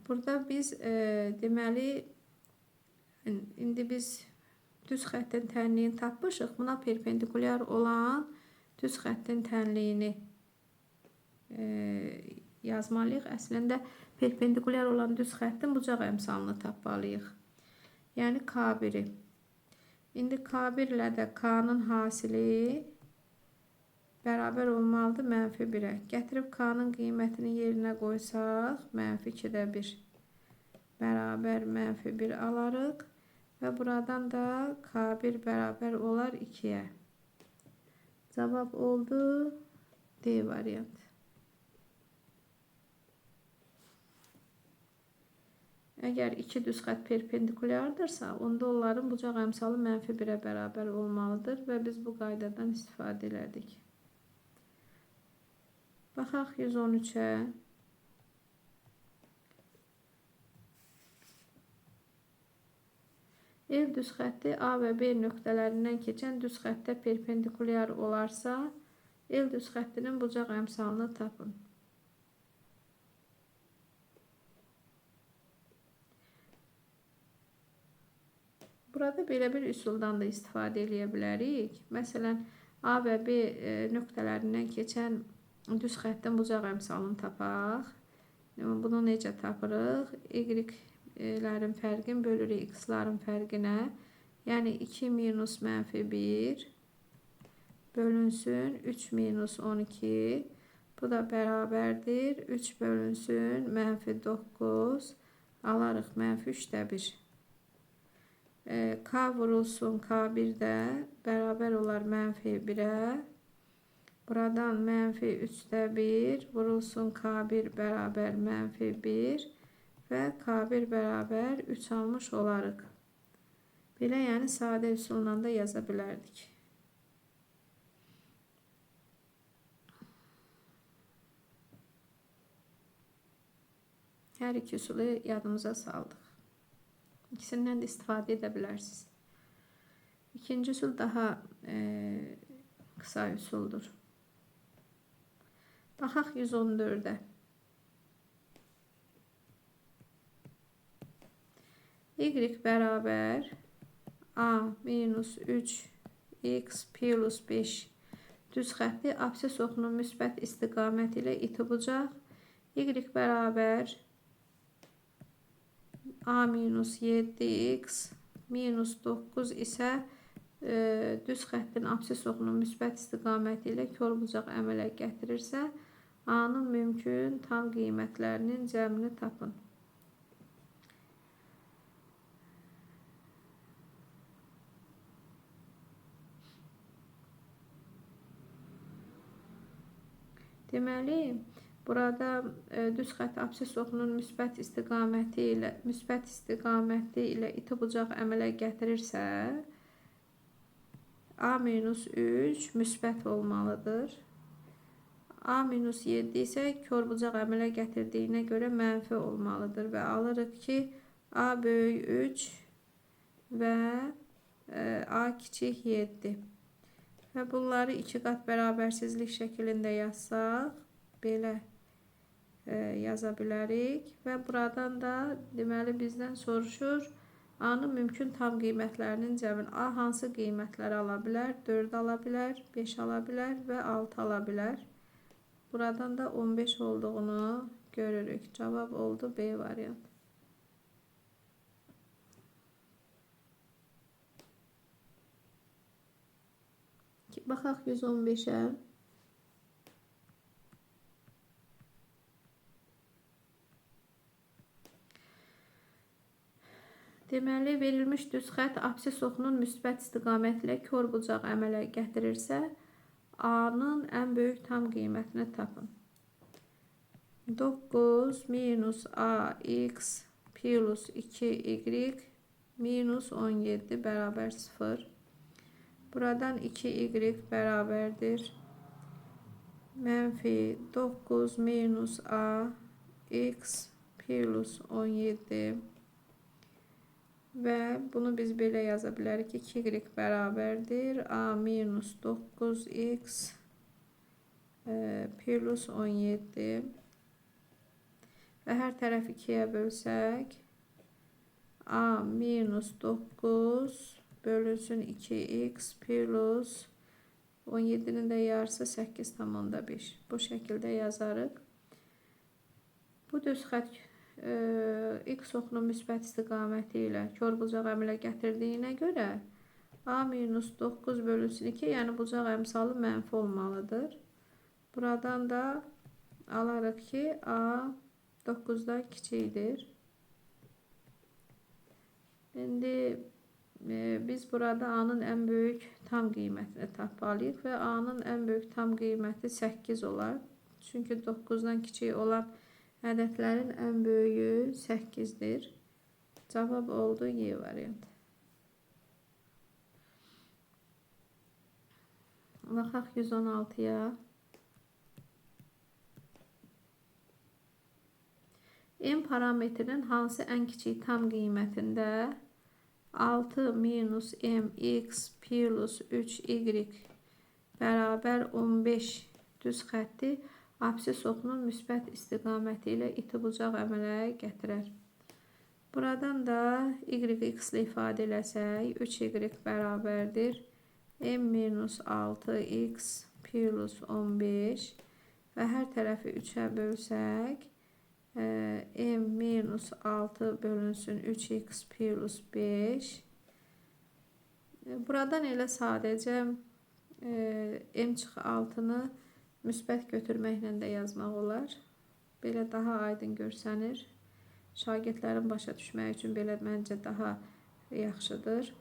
Burada biz deməli indi biz düz xəttin tənliyini tapmışıq. Buna perpendikulyar olan düz xəttin tənliyini yazmalıyıq. Əslində perpendikulyar olan düz xəttin bucaq əmsalını tapmalıyıq. Yəni K1'i. İndi K1 ilə də K'nın hasili bərabər olmalıdır mənfi 1'ə. Gətirib K'nın qiymətini yerinə qoysaq, mənfi 2'də 1 bərabər mənfi 1 alarıq. Və buradan da K1 bərabər olar 2'yə. Cavab oldu D variantı. Əgər iki düz xət perpendikulyardırsa, onda onların bucaq əmsalı mənfi 1'ə bərabər olmalıdır və biz bu qaydadan istifadə elədik. Baxaq 113'ə. El düz xətti A və B nöqtələrindən keçən düz xəttə perpendikulyar olarsa, el düz xəttinin bucaq əmsalını tapın. Burada belə bir üsuldan da istifadə edə bilərik. Məsələn, A və B nöqtələrindən keçən düz xəttin bucaq əmsalını tapaq. Bunu necə tapırıq? Y-lərin fərqini bölürük x-ların fərqinə. Yəni 2 minus mənfi 1 bölünsün 3 minus 12. Bu da bərabərdir 3 bölünsün mənfi 9 alarıq mənfi 3'də 1. K vurulsun K1'də bərabər olar mənfi 1'ə. Buradan mənfi 3'də 1 vurulsun K1 bərabər mənfi 1 və K1 bərabər 3 almış olarıq. Belə yəni sadə üsulla da yaza bilərdik. Hər iki üsulu yadımıza saldıq. İkisindən də istifadə edə bilərsiniz. İkinci üsul daha qısa üsuldur. Baxaq 114'ə. Y bərabər A minus 3 x plus 5 düz xətti absis oxunun müsbət istiqamət ilə iti bucaq. Y bərabər A minus 7x minus 9 isə düz xəttin absis oxunun müsbət istiqaməti ilə kör bucaq əmələ gətirirsə, A-nın mümkün tam qiymətlərinin cəmini tapın. Deməli, burada düz xətt absis oxunun müsbət istiqaməti ilə iti bucaq əmələ gətirirsə, A minus 3 müsbət olmalıdır. A minus 7 ise körbucaq əmələ gətirdiyinə göre mənfi olmalıdır və alırıq ki A böyük 3 və A kiçik 7 və bunları 2 qat bərabərsizlik şəklində yazsaq belə yaza bilərik və buradan da deməli bizdən soruşur A'nın mümkün tam qiymətlərinin cəmin. A hansı qiymətləri ala bilər? 4 ala bilər, 5 ala bilər və 6 ala bilər. Buradan da 15 olduğunu görürük. Cevap oldu B variant. Baxaq 115'e. Deməli, verilmiş düz xətt absis oxunun müsbət istiqamətlə körbucaq əmələ gətirirsə, A'nın ən böyük tam qiymətini tapın. 9 minus AX plus 2Y minus 17 bərabər 0. Buradan 2Y bərabərdir. Mənfi 9 minus AX plus 17 və bunu biz belə yaza bilərik ki 2y bərabərdir A minus 9x plus 17 və hər tərəf 2'yə bölsək A minus 9 bölünsün 2x plus 17'nin də yarısı 8,5. Bu şəkildə yazarıq. Bu düz xətt X oxunun müsbət istiqaməti ilə körbucaq əmələ gətirdiyinə görə A minus 9 bölünsün 2, yəni bucaq əmsalı mənfi olmalıdır. Buradan da alarıq ki A 9'dan kiçikdir. İndi biz burada A'nın ən böyük tam qiymətini tapmalıyıq və A'nın ən böyük tam qiyməti 8 olar. Çünki 9'dan kiçik olan ədədlərin ən böyüyü 8'dir. Cavab oldu Y variantı. Baxaq 116'ya. M parametrinin hansı ən kiçik tam qiymətində 6 minus mx plus 3y bərabər 15 düz xətti absis oxunun müsbət istiqaməti ilə iti bucaq əmələ gətirər. Buradan da yx ilə ifadə eləsək 3y bərabərdir m minus 6x plus 15 və hər tərəfi 3'ə bölsək m minus 6 bölünsün 3x plus 5. Buradan elə sadəcə m çıx 6'nı müsbət götürməklə də yazmaq olar. Belə daha aydın görsənir. Şagirdlərin başa düşmək üçün belə məncə daha yaxşıdır.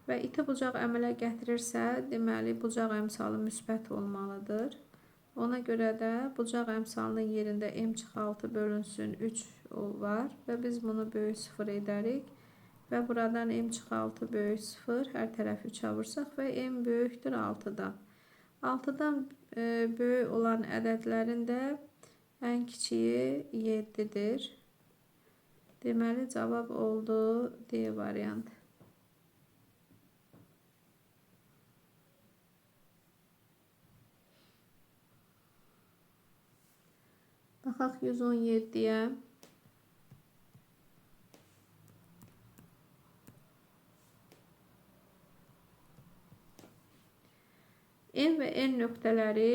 Və iti bucaq əmələ gətirirsə, deməli bucaq əmsalı müsbət olmalıdır. Ona görə də bucaq əmsalının yerində m-6 bölünsün 3 var və biz bunu böyük 0 edərik. Və buradan m-6 böyük 0, hər tərəf 3'ə vursaq və m böyükdür 6'dan. 6'dan böyük olan ədədlərin də ən kiçiyi 7'dir. Deməli cavab oldu D variantı. Baxaq 117'yə. M və N nöqtələri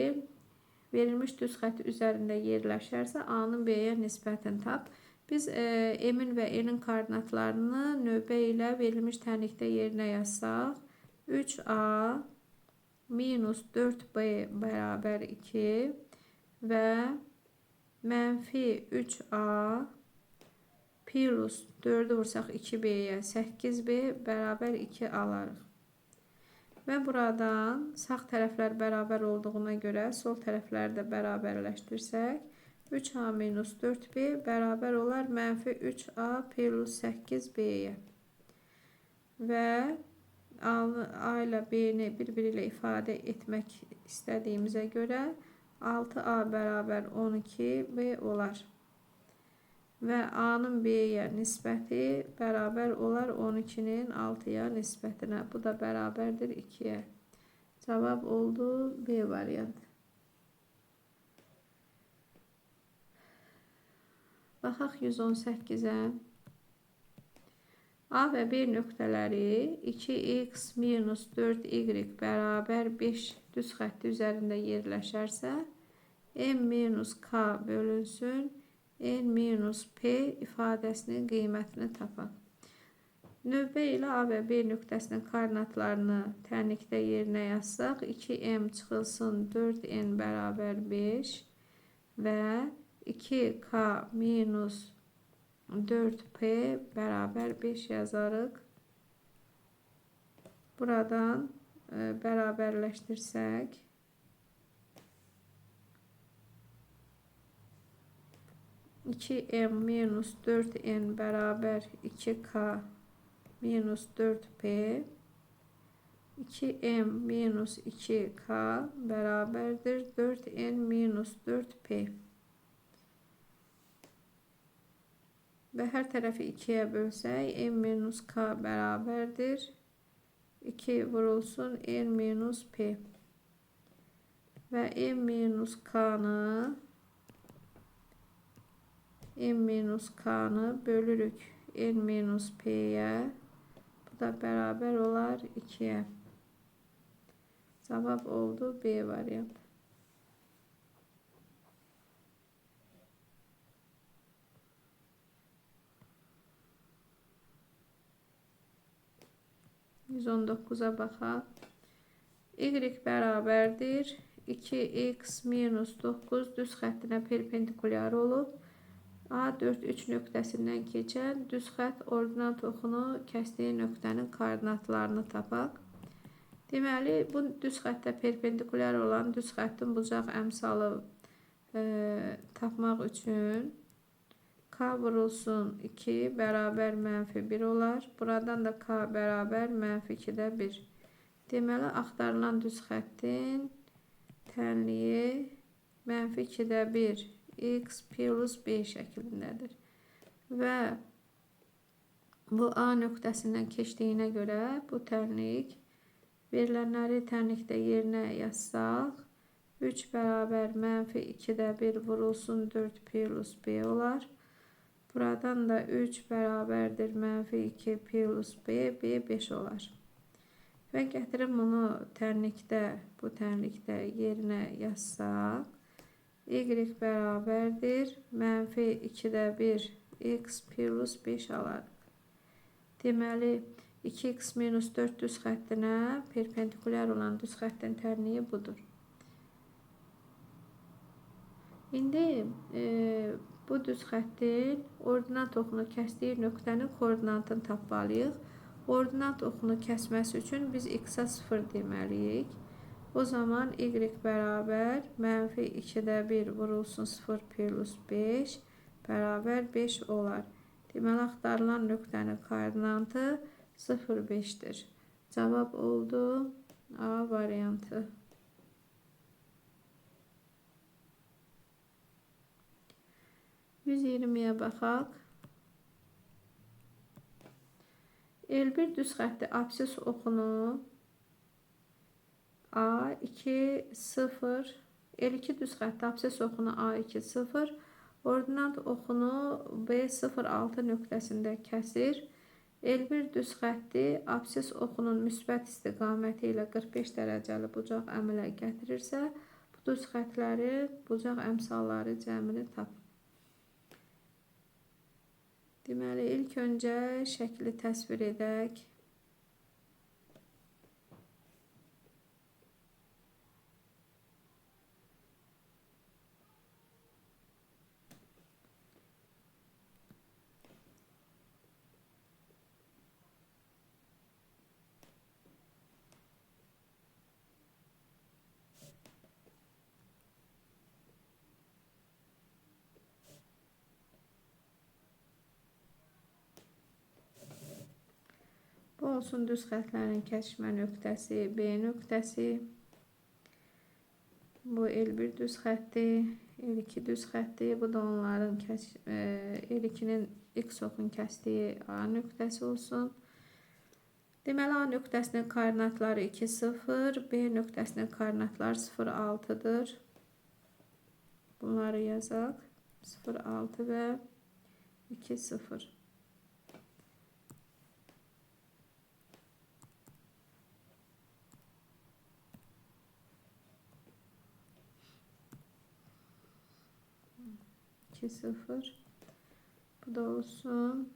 verilmiş düz xətt üzərində yerləşərsə A'nın B'yə nisbətini tap. Biz M'in və N'in koordinatlarını növbə ilə verilmiş tənlikdə yerinə yazsaq 3A minus 4B bərabər 2 və mənfi 3A plus 4'ü vursaq 2B'yə 8B bərabər 2 alarıq. Və buradan sağ tərəflər bərabər olduğuna görə sol tərəfləri də bərabərləşdirsək 3A minus 4B bərabər olar mənfi 3A plus 8B'yə. Və A ilə B'ni bir-biri ilə ifadə etmək istədiyimizə görə 6A bərabər 12B olar. Və A-nın B-yə nisbəti bərabər olar 12-nin 6-ya nisbətinə. Bu da bərabərdir 2-yə. Cavab oldu B variantı. Baxaq 118-ə. A və B nöqtələri 2x minus 4y bərabər 5 düz xətti üzərində yerləşərsə, m minus k bölünsün, n minus p ifadəsinin qiymətini tapaq. Növbə ilə A və B nöqtəsinin koordinatlarını tənlikdə yerinə yazsaq, 2m çıxılsın 4n bərabər 5 və 2k minus 4p bərabər 5 yazarıq. Buradan bərabərləşdirsək, iki m minus 4n bərabər 2k minus 4p, 2m minus 2k bərabərdir 4n minus 4p. Və hər tərəfi 2-yə bölsək, m minus k bərabərdir 2 vurulsun n minus p. Və m minus k-nı bölürük n minus p-yə. Bu da bərabər olar 2-yə. Cavab oldu B variantı. %19'a baxaq. Y bərabərdir 2x minus 9 düz xəttinə perpendikulyar olub. A4 3 nöqtəsindən keçən düz xətt ordinat oxunu kəsdiyi nöqtənin koordinatlarını tapaq. Deməli, bu düz xəttə perpendikulyar olan düz xəttin bucaq əmsalı tapmaq üçün k vurulsun 2 bərabər mənfi 1 olar. Buradan da k bərabər mənfi 2-də 1. Deməli, axtarılan düz xəttin tənliyi mənfi 2-də 1 x plus b şəklindədir. Və bu A nöqtəsindən keçdiyinə görə bu tənlik verilənləri tənlikdə yerinə yazsaq, 3 bərabər mənfi 2-də 1 vurulsun 4 plus b olar. Buradan da 3 bərabərdir mənfi 2 plus b, b 5 olar. Və gətirim bunu bu tənlikdə yerinə yazsaq, y bərabərdir mənfi 2-də 1 x plus 5 alarıq. Deməli, 2x minus 4 düz xəttinə perpendikulyar olan düz xəttin tənliyi budur. İndi bu düz xəttin ordinat oxunu kəsdiyi nöqtənin koordinatını tapmalıyıq. Ordinat oxunu kəsməsi üçün biz x-a 0 deməliyik. O zaman y bərabər mənfi 2-də 1 vurulsun 0 plus 5 bərabər 5 olar. Deməli, axtarılan nöqtənin koordinatı 0, 5'dir. Cavab oldu A variantı. %20'yə baxaq. L1 düz xətti absis oxunu A2, 0, L2 düz xətti absis oxunu A2, 0, ordinat oxunu B0, 6 nöqtəsində kəsir. L1 düz xətti absis oxunun müsbət istiqaməti ilə 45 dərəcəli bucaq əmələ gətirirsə, bu düz xətlərin bucaq əmsalları cəmini tapın. Deməli, ilk öncə şəkli təsvir edək. Bu olsun düz xətlərin kəsişmə nöqtəsi B nöqtəsi. Bu L1 düz xətti, L2 düz xətti. Bu da onların L2'nin x oxun kəsdiyi A nöqtəsi olsun. Deməli A nöqtəsinin koordinatları 2, 0, B nöqtəsinin koordinatları 0, 6'dır. Bunları yazaq. 0, 6 və 2, 0. İki, 0. Bu da olsun.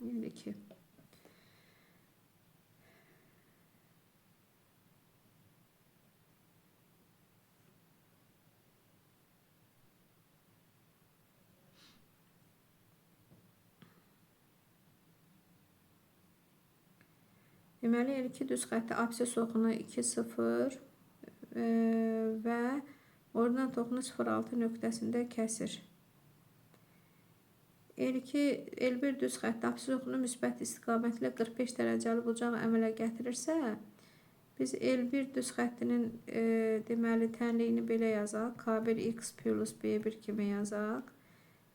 2. Deməli, L2 düz xətti absis oxunu 2, 0 və oradan oxunu 0, 6 nöqtəsində kəsir. L1 düz xətti absis oxunu müsbət istiqamətlə 45 dərəcəli bucaq əmələ gətirirsə, biz L1 düz xəttinin deməli tənliyini belə yazaq. K1 x plus B1 kimi yazaq.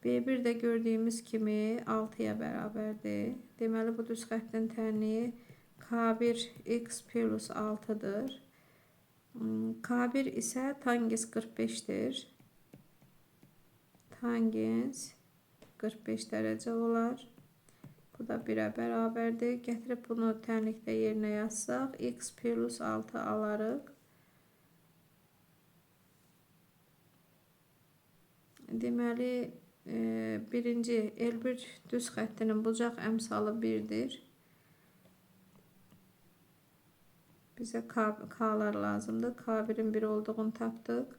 B1 də gördüyümüz kimi 6'ya bərabərdir. Deməli, bu düz xəttin tənliyi K1 x plus 6'dır. K1 isə tangens 45'dir. Tangens 45 dərəcə olar. Bu da 1'ə bərabərdir. Gətirib bunu tənlikdə yerinə yazsaq, x plus 6 alarıq. Deməli, birinci L1 düz xəttinin bucaq əmsalı 1'dir. Bize K'lar lazımdır. K1'in 1 olduğunu tapdıq.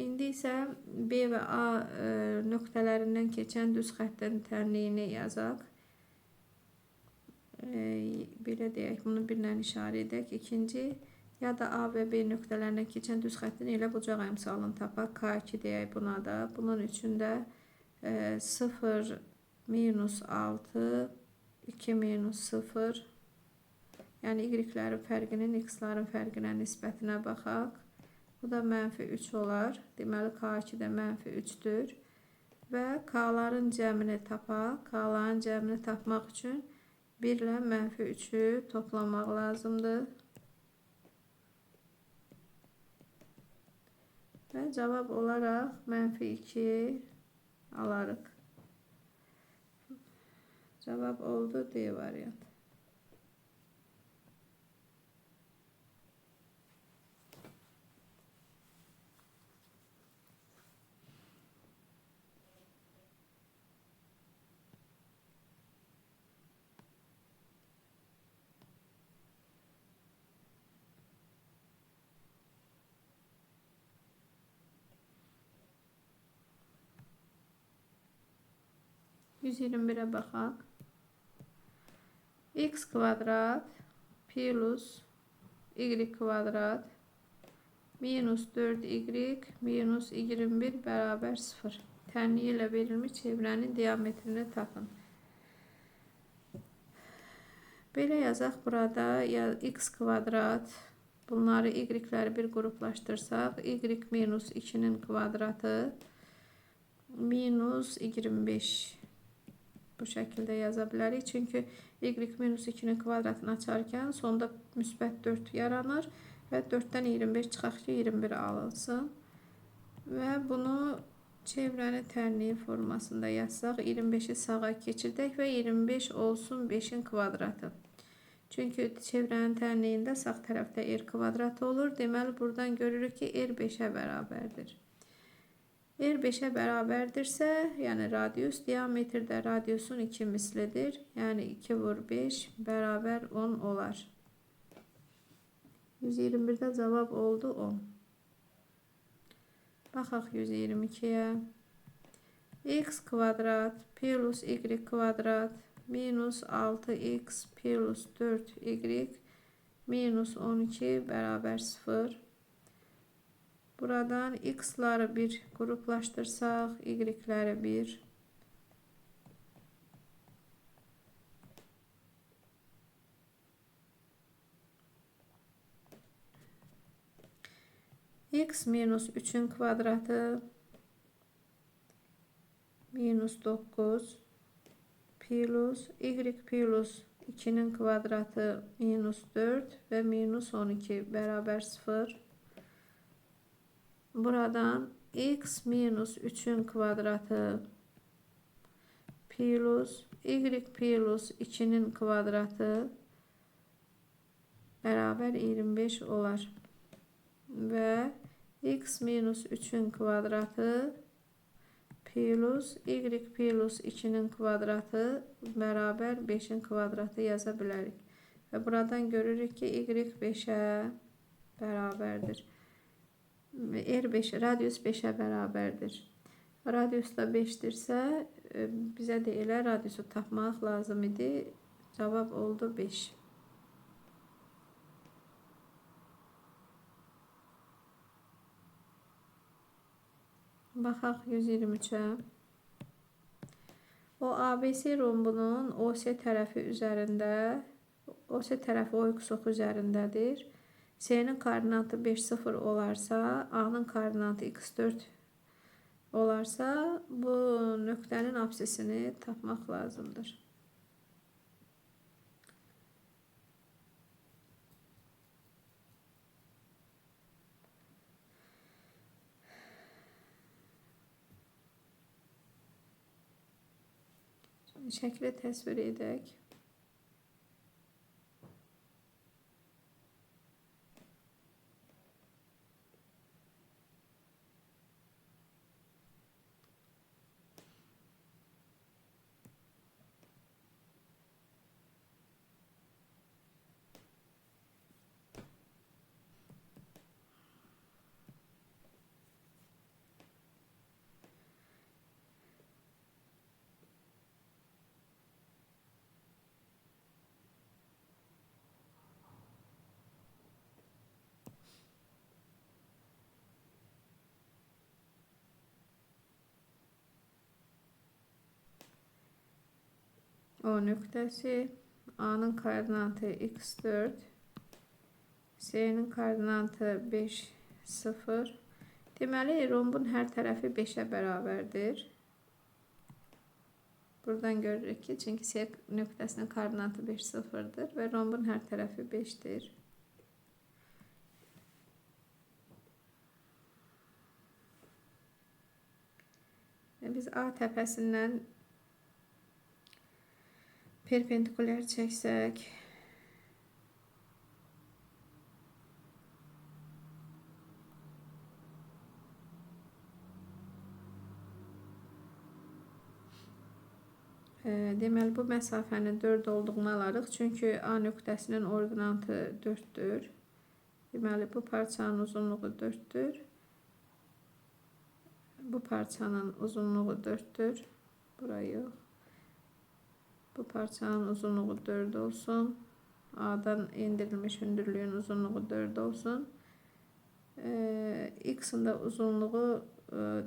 İndi isə B və A nöqtələrindən keçən düz xəttin tənliyini yazaq. Belə deyək, bunu 1 ilə işarə edək. İkinci, ya da A və B nöqtələrindən keçən düz xəttin elə bucaq əmsalını tapaq. K2 deyək buna da. Bunun üçün də 0, minus 6, 2 minus 0. Yəni y-lərin fərqinin x-ların fərqinə nisbətinə baxaq. Bu da -3 olar. Deməli K2 də -3'dür. Və K'ların cəmini tapaq. K'ların cəmini tapmaq üçün 1 ilə -3'ü toplamaq lazımdır. Və cavab olaraq -2 alarıq. Cavab oldu D variantı. %21'e baxaq. X kvadrat plus y kvadrat minus 4y minus 21 bərabər 0. Tənliyi ilə verilmiş çevrənin diametrini tapın. Belə yazaq, burada ya x kvadrat, bunları y-ləri bir qruplaşdırsaq, y minus 2'nin kvadratı minus 25. Bu şəkildə yaza bilərik. Çünki y minus 2'nin kvadratını açarkən sonda müsbət 4 yaranır və 4'dən 25 çıxaq ki 21 alınsın. Və bunu çevrəni tənliyi formasında yazsaq, 25'i sağa keçirdək və 25 olsun 5'in kvadratı. Çünki çevrənin tənliyində sağ tərəfdə r kvadratı olur. Deməli, buradan görürük ki r 5'ə bərabərdir. R 5'ə bərabərdirsə, yəni radius, diametrdə radiusun 2 mislidir. Yəni 2 vur 5 bərabər 10 olar. 121'də cavab oldu 10. Baxaq 122'yə. X kvadrat plus y kvadrat minus 6x plus 4y minus 12 bərabər 0. Buradan x'ları bir gruplaştırsaq, y'ləri bir. X minus 3'ün kvadratı minus 9 plus y plus 2'nin kvadratı minus 4 ve minus 12 beraber 0. Buradan x minus 3'ün kvadratı plus y plus 2'nin kvadratı beraber 25 olar. Ve x minus 3'ün kvadratı plus y plus 2'nin kvadratı beraber 5'in kvadratı yaza bilərik. Və buradan görürük ki y 5'ə bərabərdir. R5 radius 5'ə bərabərdir. Radius da 5'dirsə bizə də elə radiusu tapmaq lazım idi. Cavab oldu 5. Baxaq 123'ə. O ABC rombunun OS tərəfi üzərində, OS tərəfi OX oxu üzərindədir. C'nin koordinatı 5, 0 olarsa, A'nın koordinatı x4 olarsa, bu nöqtənin apsisini tapmaq lazımdır. Şəkli təsvir edək. O nöqtəsi, A'nın koordinatı x4, C'nin koordinatı 5, 0. Deməli, rombun hər tərəfi 5'ə bərabərdir. Buradan görürük ki, çünki C nöqtəsinin koordinatı 5, 0'dır və rombun hər tərəfi 5'dir. Biz A təpəsindən perpendikulər çəksək, deməli bu məsafənin 4 olduğunu alarıq. Çünki A nöqtəsinin ordinatı 4'dür. Deməli bu parçanın uzunluğu 4'dür. Bu parçanın uzunluğu 4'dür. Bura yox. Bu parçanın uzunluğu 4 olsun. A'dan indirilmiş hündürlüğün uzunluğu 4 olsun. X'in də uzunluğu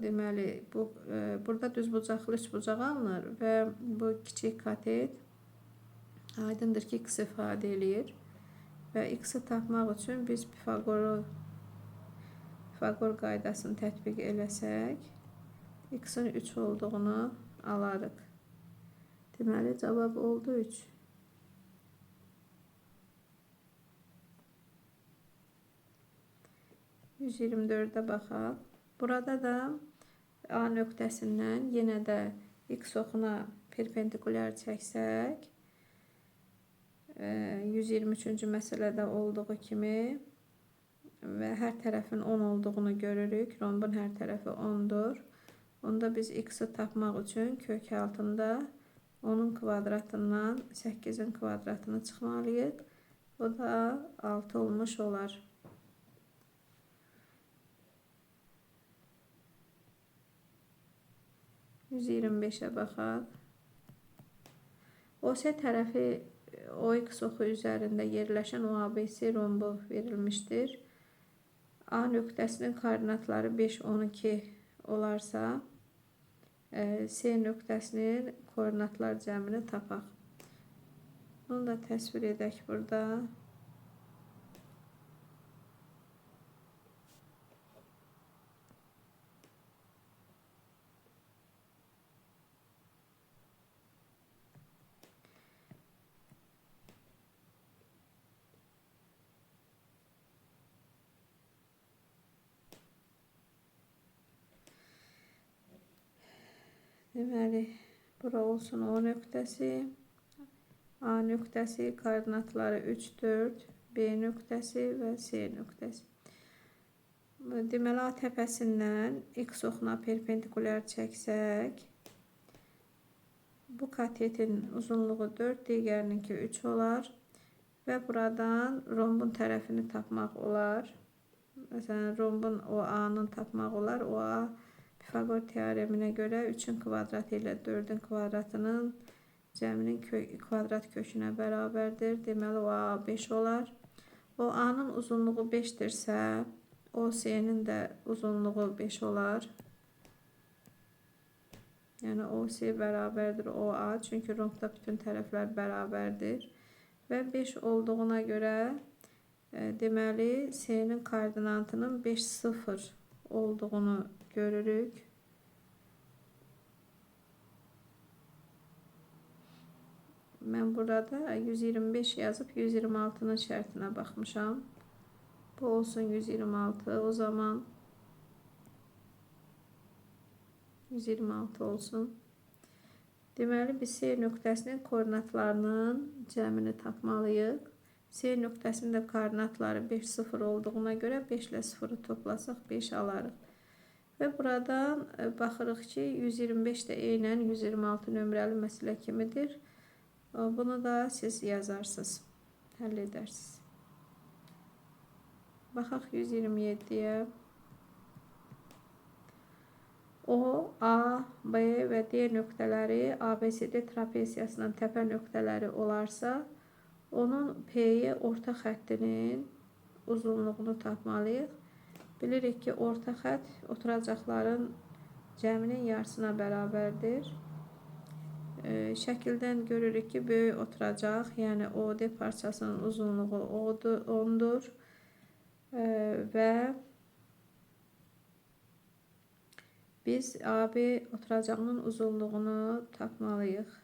deməli bu burada düzbucaqlı üçbucaq alınır və bu kiçik katet aydındır ki x ifadə eləyir. Və x'i tapmaq üçün biz Pifagor qaydasını tətbiq eləsək, x'in 3 olduğunu alarıq. Deməli cavab oldu 3. %24'ə baxaq. Burada da A nöqtəsindən yenə də x oxuna perpendikulər çəksək, 123-cü məsələdə olduğu kimi və hər tərəfin 10 olduğunu görürük. Rombun hər tərəfi 10'dur. Onda biz x'i tapmaq üçün kök altında 10'un kvadratından 8'in kvadratını çıxmalıyıq. O da 6 olmuş olar. %25'ə baxaq. OS tərəfi OX oxu üzərində yerləşən OABC rombu verilmişdir. A nöqtəsinin koordinatları 5, 12 olarsa, C nöqtəsinin koordinatlar cəmini tapaq. Bunu da təsvir edək burada. Deməli, bura olsun O nöqtəsi, A nöqtəsi, koordinatları 3, 4, B nöqtəsi və C nöqtəsi. Deməli, A təpəsindən X oxuna perpendikulyar çəksək, bu katetin uzunluğu 4, digərininki 3 olar və buradan rombun tərəfini tapmaq olar. Məsələn, rombun OA-nın tapmaq olar. OA Pifagor teoreminə görə 3-ün kvadratı ilə 4-ün kvadratının cəminin kvadrat kökünə bərabərdir. Deməli, OA 5 olar. OA-nın uzunluğu 5-dirsə, OC-nin də uzunluğu 5 olar. Yəni, OC bərabərdir OA, çünki rombda bütün tərəflər bərabərdir. Və 5 olduğuna görə, deməli, C-nin koordinatının 5, 0 olduğunu görürük. Mən burada 125 yazıb 126'nın şərtinə baxmışam. Bu olsun 126. O zaman 126 olsun. Deməli, biz C nöqtəsinin koordinatlarının cəmini tapmalıyıq. C nöqtəsinin də koordinatları 5, 0 olduğuna görə 5 ilə 0'ı toplasaq 5 alarıq. Və buradan baxırıq ki, 125 də eynən 126 nömrəli məsələ kimidir. Bunu da siz yazarsınız, həll edərsiniz. Baxaq 127'yə. O, A, B və D nöqtələri ABCD trapesiyasının təpə nöqtələri olarsa, onun P-yi orta xəttinin uzunluğunu tapmalıyıq. Bilirik ki, orta xətt oturacaqların cəminin yarısına bərabərdir. Şəkildən görürük ki, böyük oturacaq, yəni OD parçasının uzunluğu 10'dur və biz AB oturacağının uzunluğunu tapmalıyıq.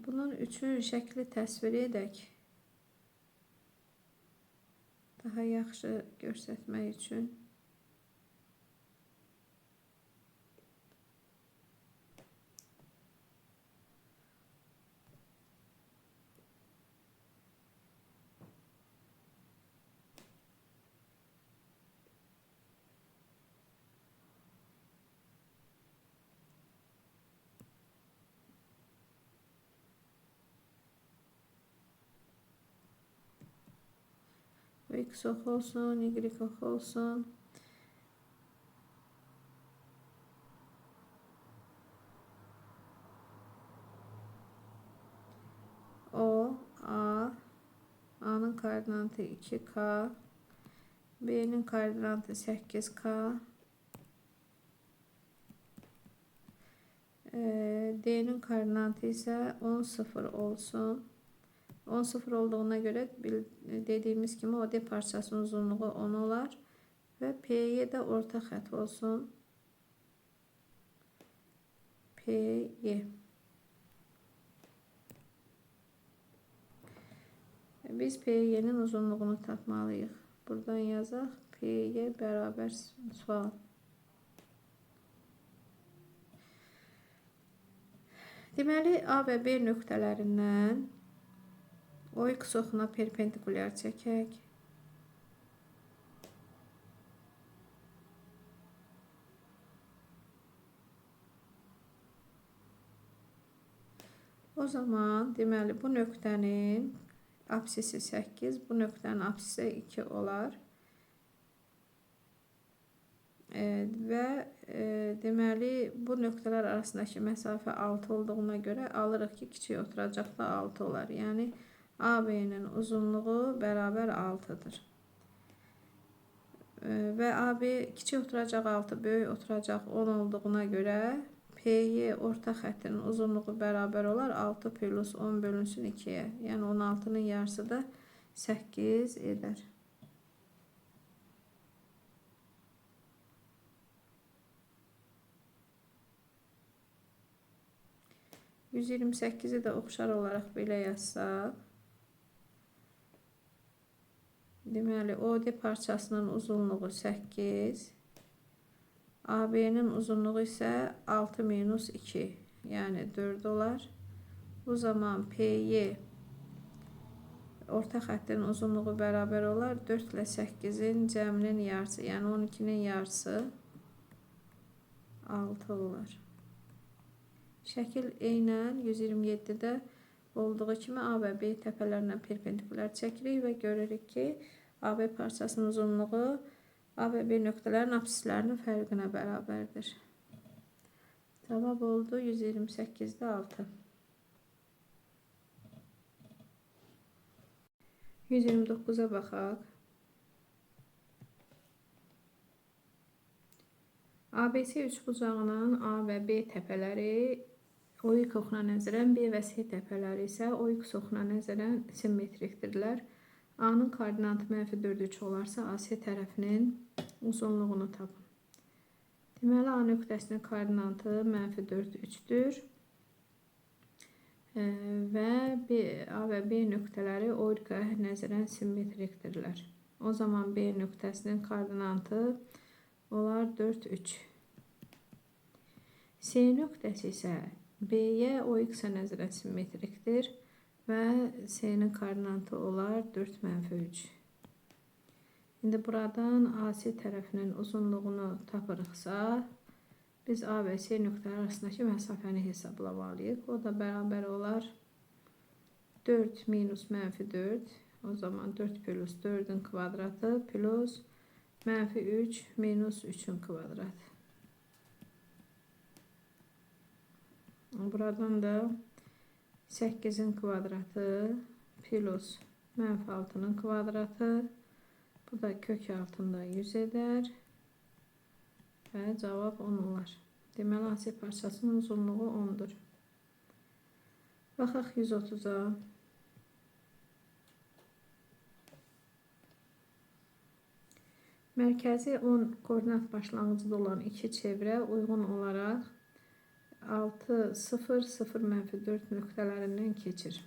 Bunun üçün şəkli təsvir edək. Daha yaxşı göstərmək üçün. X ox olsun, Y ox olsun. O, A, A'nın koordinatı 2K, B'nin koordinatı 8K, D'nin koordinatı ise 10, 0 olsun. 10, 0 olduğuna göre dediğimiz gibi OD parçasının uzunluğu 10 olar ve P'ye de orta xət olsun. P'ye. Biz P'ye'nin uzunluğunu tapmalıyıq. Buradan yazaq. P'ye bərabər sual. Deməli, A və B nöqtələrindən o X oxuna perpendikulyar çəkək. O zaman deməli bu nöqtənin apsisi 8, bu nöqtənin apsisi 2 olar. Və deməli bu nöqtələr arasındakı məsafə 6 olduğuna görə alırıq ki, kiçik oturacaqda 6 olar. Yəni AB'nin uzunluğu bərabər 6'dır. Və AB kiçik oturacaq 6, böyük oturacaq 10 olduğuna görə PY orta xəttinin uzunluğu bərabər olar 6 plus 10 bölünsün 2'yə. Yəni 16'nın yarısı da 8 edər. %28'i də oxşar olaraq belə yazsaq. Deməli, OD parçasının uzunluğu 8. AB'nin uzunluğu ise 6 minus 2. Yani 4 olar. O zaman PY orta xəttin uzunluğu bərabər olar. 4 ilə 8'in cəminin yarısı. Yəni 12'nin yarısı 6 olar. Şəkil eynən 127'də olduğu kimi A və B təpələrinə perpendikulyar çəkirik və görürük ki, AB parçasının uzunluğu A və B nöqtələrin apsislərinin fərqinə bərabərdir. Cavab oldu 128'də 6. 129'a baxaq. ABC üçbucağının A və B təpələri OX oxuna nəzərən, B və C təpələri isə OX oxuna nəzərən simmetrikdirlər. A'nın koordinatı -4,3 olarsa AC tərəfinin uzunluğunu tapın. Deməli, A nöqtəsinin koordinatı -4,3'dür. Və A və B nöqtələri OX-a nəzərən simmetrikdirlər. O zaman B nöqtəsinin koordinatı olar 4,3. C nöqtəsi isə B'yə OX-a nəzərən simmetrikdir və C'nin koordinatı olar 4-3. İndi buradan AC tərəfinin uzunluğunu tapırıqsa, biz A və C nöqtələri arasındakı məsafəni hesablamalıyıq. O da bərabər olar 4 minus -4. O zaman 4 plus 4'ün kvadratı plus -3 minus 3'ün kvadratı. Buradan da 8'in kvadratı plus -6'nın kvadratı. Bu da kök altında 100 eder. Və cavab 10 olar. Deməli, AC parçasının uzunluğu 10'dur. Baxaq 130'a. Mərkəzi 10 koordinat başlanğıcında olan iki çevrə uyğun olaraq 6, 0, 0, -4 nöqtələrindən keçir.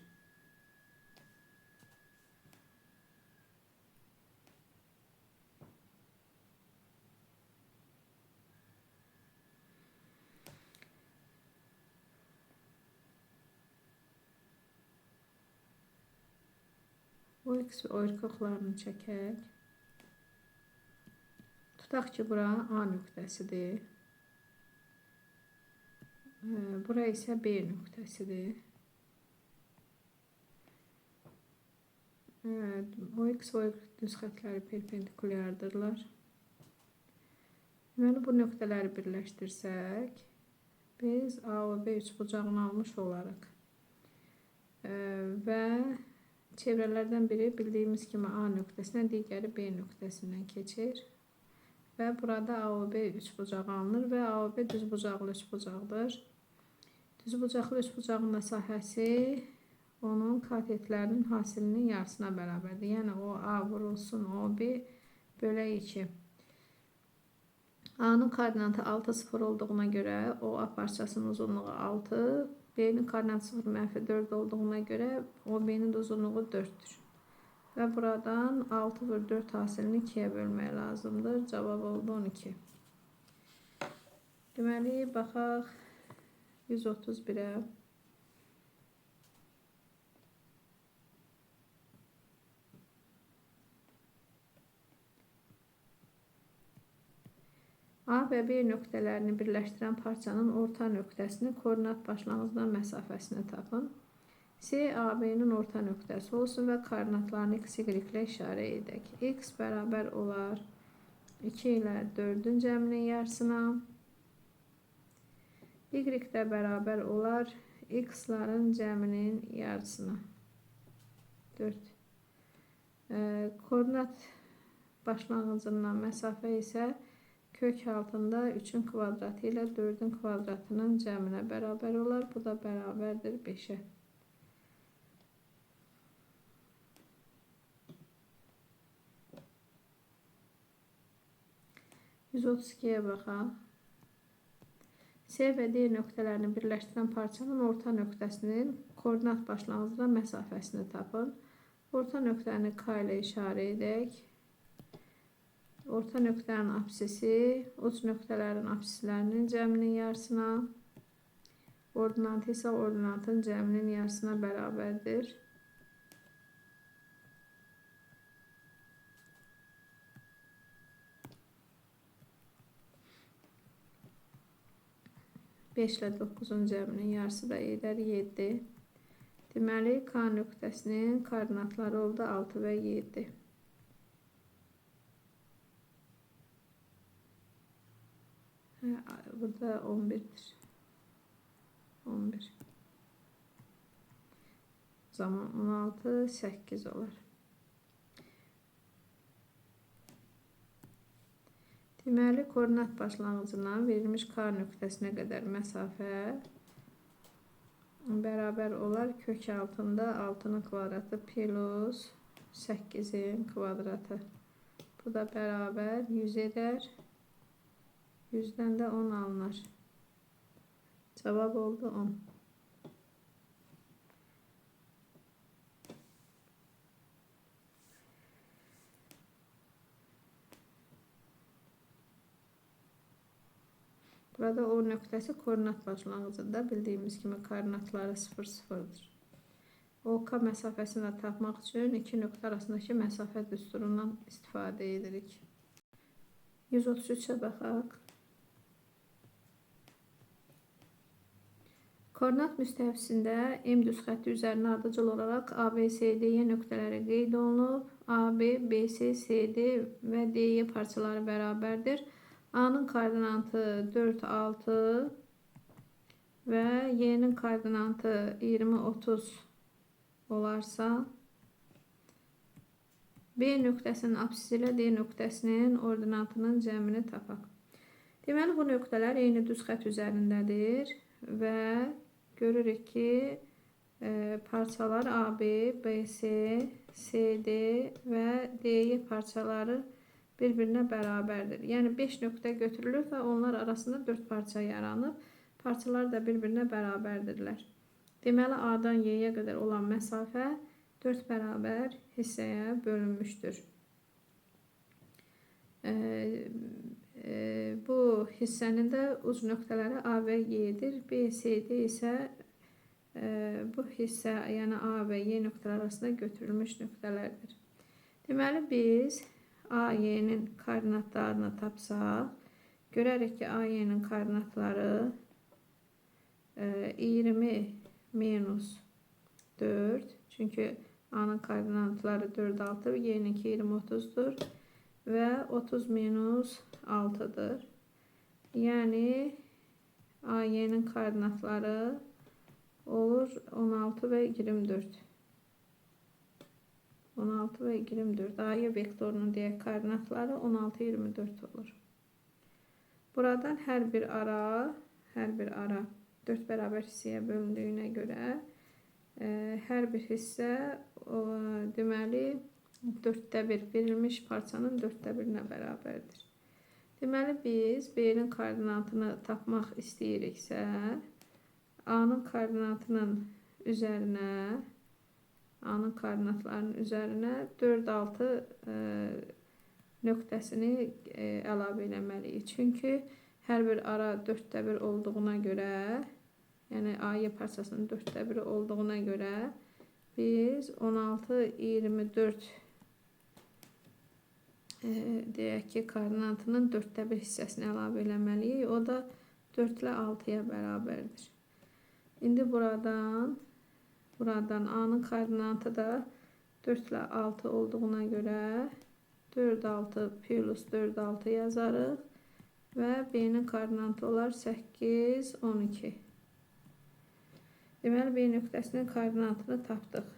OX və OY oxlarını çəkək. Tutaq ki, bura A nöqtəsidir. Bura isə B nöqtəsidir. OX və OY düz xətləri perpendikulyardırlar. Deməli, bu nöqtələri birləşdirsək, biz A və B üçbucağını almış olarıq. Və çevrələrdən biri bildiyimiz kimi A nöqtəsindən, digəri B nöqtəsindən keçir. Və burada A və B üçbucağı alınır və A və B düzbucaqlı üçbucaqdır. Düzbucaqlı üçbucağın da sahəsi onun katetlərinin hasilinin yarısına bərabərdir. Yəni o A vurulsun o B bölək 2. A'nın koordinatı 6, 0 olduğuna görə o A parçasının uzunluğu 6. B'nin koordinatı 0, -4 olduğuna görə o B'nin uzunluğu 4'dür. Və buradan 6 bölü 4 hasilini 2'yə bölmək lazımdır. Cavab oldu 12. Deməli, baxaq 131'ə. A və B nöqtələrini birləşdirən parçanın orta nöqtəsini koordinat başlanğıcından məsafəsini tapın. C, AB-nin orta nöqtəsi olsun və koordinatlarını x, y ilə işarə edək. X bərabər olar 2 ilə 4'ün cəminin yarısına. Y də bərabər olar x-ların cəminin yarısına. 4. Koordinat başlanğıcından məsafə isə kök altında 3'ün kvadratı ilə 4'ün kvadratının cəminə bərabər olar. Bu da bərabərdir 5'ə. (132'yə baxaq. C və D nöqtələrini birləşdirən parçanın orta nöqtəsinin koordinat başlanğıcına məsafəsini tapın. Orta nöqtəni K ilə işarə edək. Orta nöqtənin apsisi uc nöqtələrin apsislərinin cəminin yarısına, ordinatı isə ordinatın cəminin yarısına bərabərdir. Beş ilə 9-un cəminin yarısı da edər 7. Deməli, K nöqtəsinin koordinatları oldu 6 və 7. Burada 11'dir. 11. O zaman 16, 8 olar. Deməli, koordinat başlanğıcından verilmiş K nöqtəsinə qədər məsafə bərabər olar kök altında 6'nın kvadratı plus 8'in kvadratı. Bu da bərabər 100 edər. 100'dən də 10 alınır. Cevap oldu 10. Burada O nöqtəsi koordinat başlanğıcında bildiyimiz kimi koordinatları 0, 0'dır. OK məsafəsini tapmaq üçün iki nöqtə arasındakı məsafə düsturundan istifadə edirik. 133'ə baxaq. Koordinat müstəvisində M düz xətti üzərinə ardıcıl olaraq ABCDY nöqtələri qeyd olunub. AB, BC, CD və DY parçaları bərabərdir. A'nın koordinatı 4, 6 və Y'nin koordinatı 20, 30 olarsa, B nöqtəsinin apsisi ilə D nöqtəsinin ordinatının cəmini tapaq. Deməli, bu nöqtələr eyni düz xətt üzərindədir və görürük ki, parçalar AB, BC, CD və DY parçaları bir-birinə bərabərdir. Yəni 5 nöqtə götürülür və onlar arasında 4 parça yaranıb. Parçalar da bir-birinə bərabərdirlər. Deməli, A'dan Y'yə qədər olan məsafə 4 bərabər hissəyə bölünmüşdür. Bu hissənin də uc nöqtələri A və Y'dir. B, C, D isə bu hissə, yəni A və Y nöqtələri arasında götürülmüş nöqtələrdir. Deməli, biz AY'nin koordinatlarını tapsaq, görərik ki, AY'nin koordinatları 20 minus 4. Çünki A'nın koordinatları 4, 6, Y'ninki 20, 30'dur və 30 minus 6'dır. Yəni AY'nin koordinatları olur 16 və 24. 16 ve 24. A'ya vektorunun diğer koordinatları 16, 24 olur. Buradan her bir ara 4 beraber hissəyə bölündüyünə görə her bir hissə deməli 4'te 1 verilmiş parçanın 4'te 1'inə bərabərdir. Deməli biz B'nin koordinatını tapmaq istəyiriksə, A'nın koordinatının üzərinə A'nın koordinatlarının üzərinə 4, 6 nöqtəsini əlavə etməliyik. Çünki hər bir ara 4'te 1 olduğuna görə, yəni AY parçasının 4'te 1 olduğuna görə biz 16, 24 deyək ki, koordinatının 4'te 1 hissəsini əlavə etməliyik. O da 4 ilə 6'ya bərabərdir. İndi buradan A'nın koordinatı da 4 ilə 6 olduğuna görə 4, 6 plus 4, 6 yazarıq və B'nin koordinatı olar 8, 12. Deməli, B nöqtəsinin koordinatını tapdıq.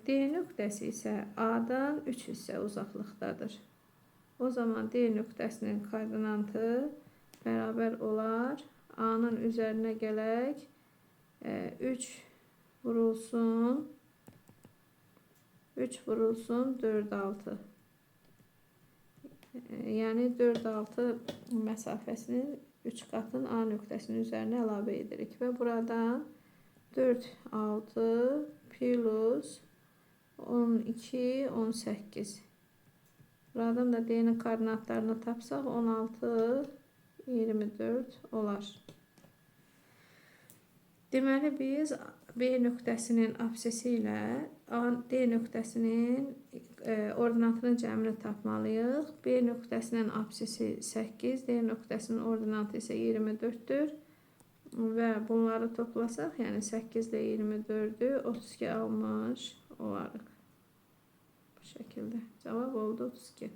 D nöqtəsi isə A'dan 3 hissə uzaqlıqdadır. O zaman D nöqtəsinin koordinatı bərabər olar A'nın üzərinə gələk 3 vurulsun 4, 6. Yəni 4, 6 məsafəsinin 3 qatın A nöqtəsinin üzərinə əlavə edirik və buradan 4, 6 plus 12, 18. Buradan da D'nin koordinatlarını tapsaq 16, 24 olar. Deməli biz B nöqtəsinin absisi ilə D nöqtəsinin ordinatının cəmini tapmalıyıq. B nöqtəsinin absisi 8, D nöqtəsinin ordinatı isə 24-dür. Və bunları toplasaq, yəni 8 ilə 24-ü 32 almış olarıq. Bu şəkildə. Cavab oldu 32.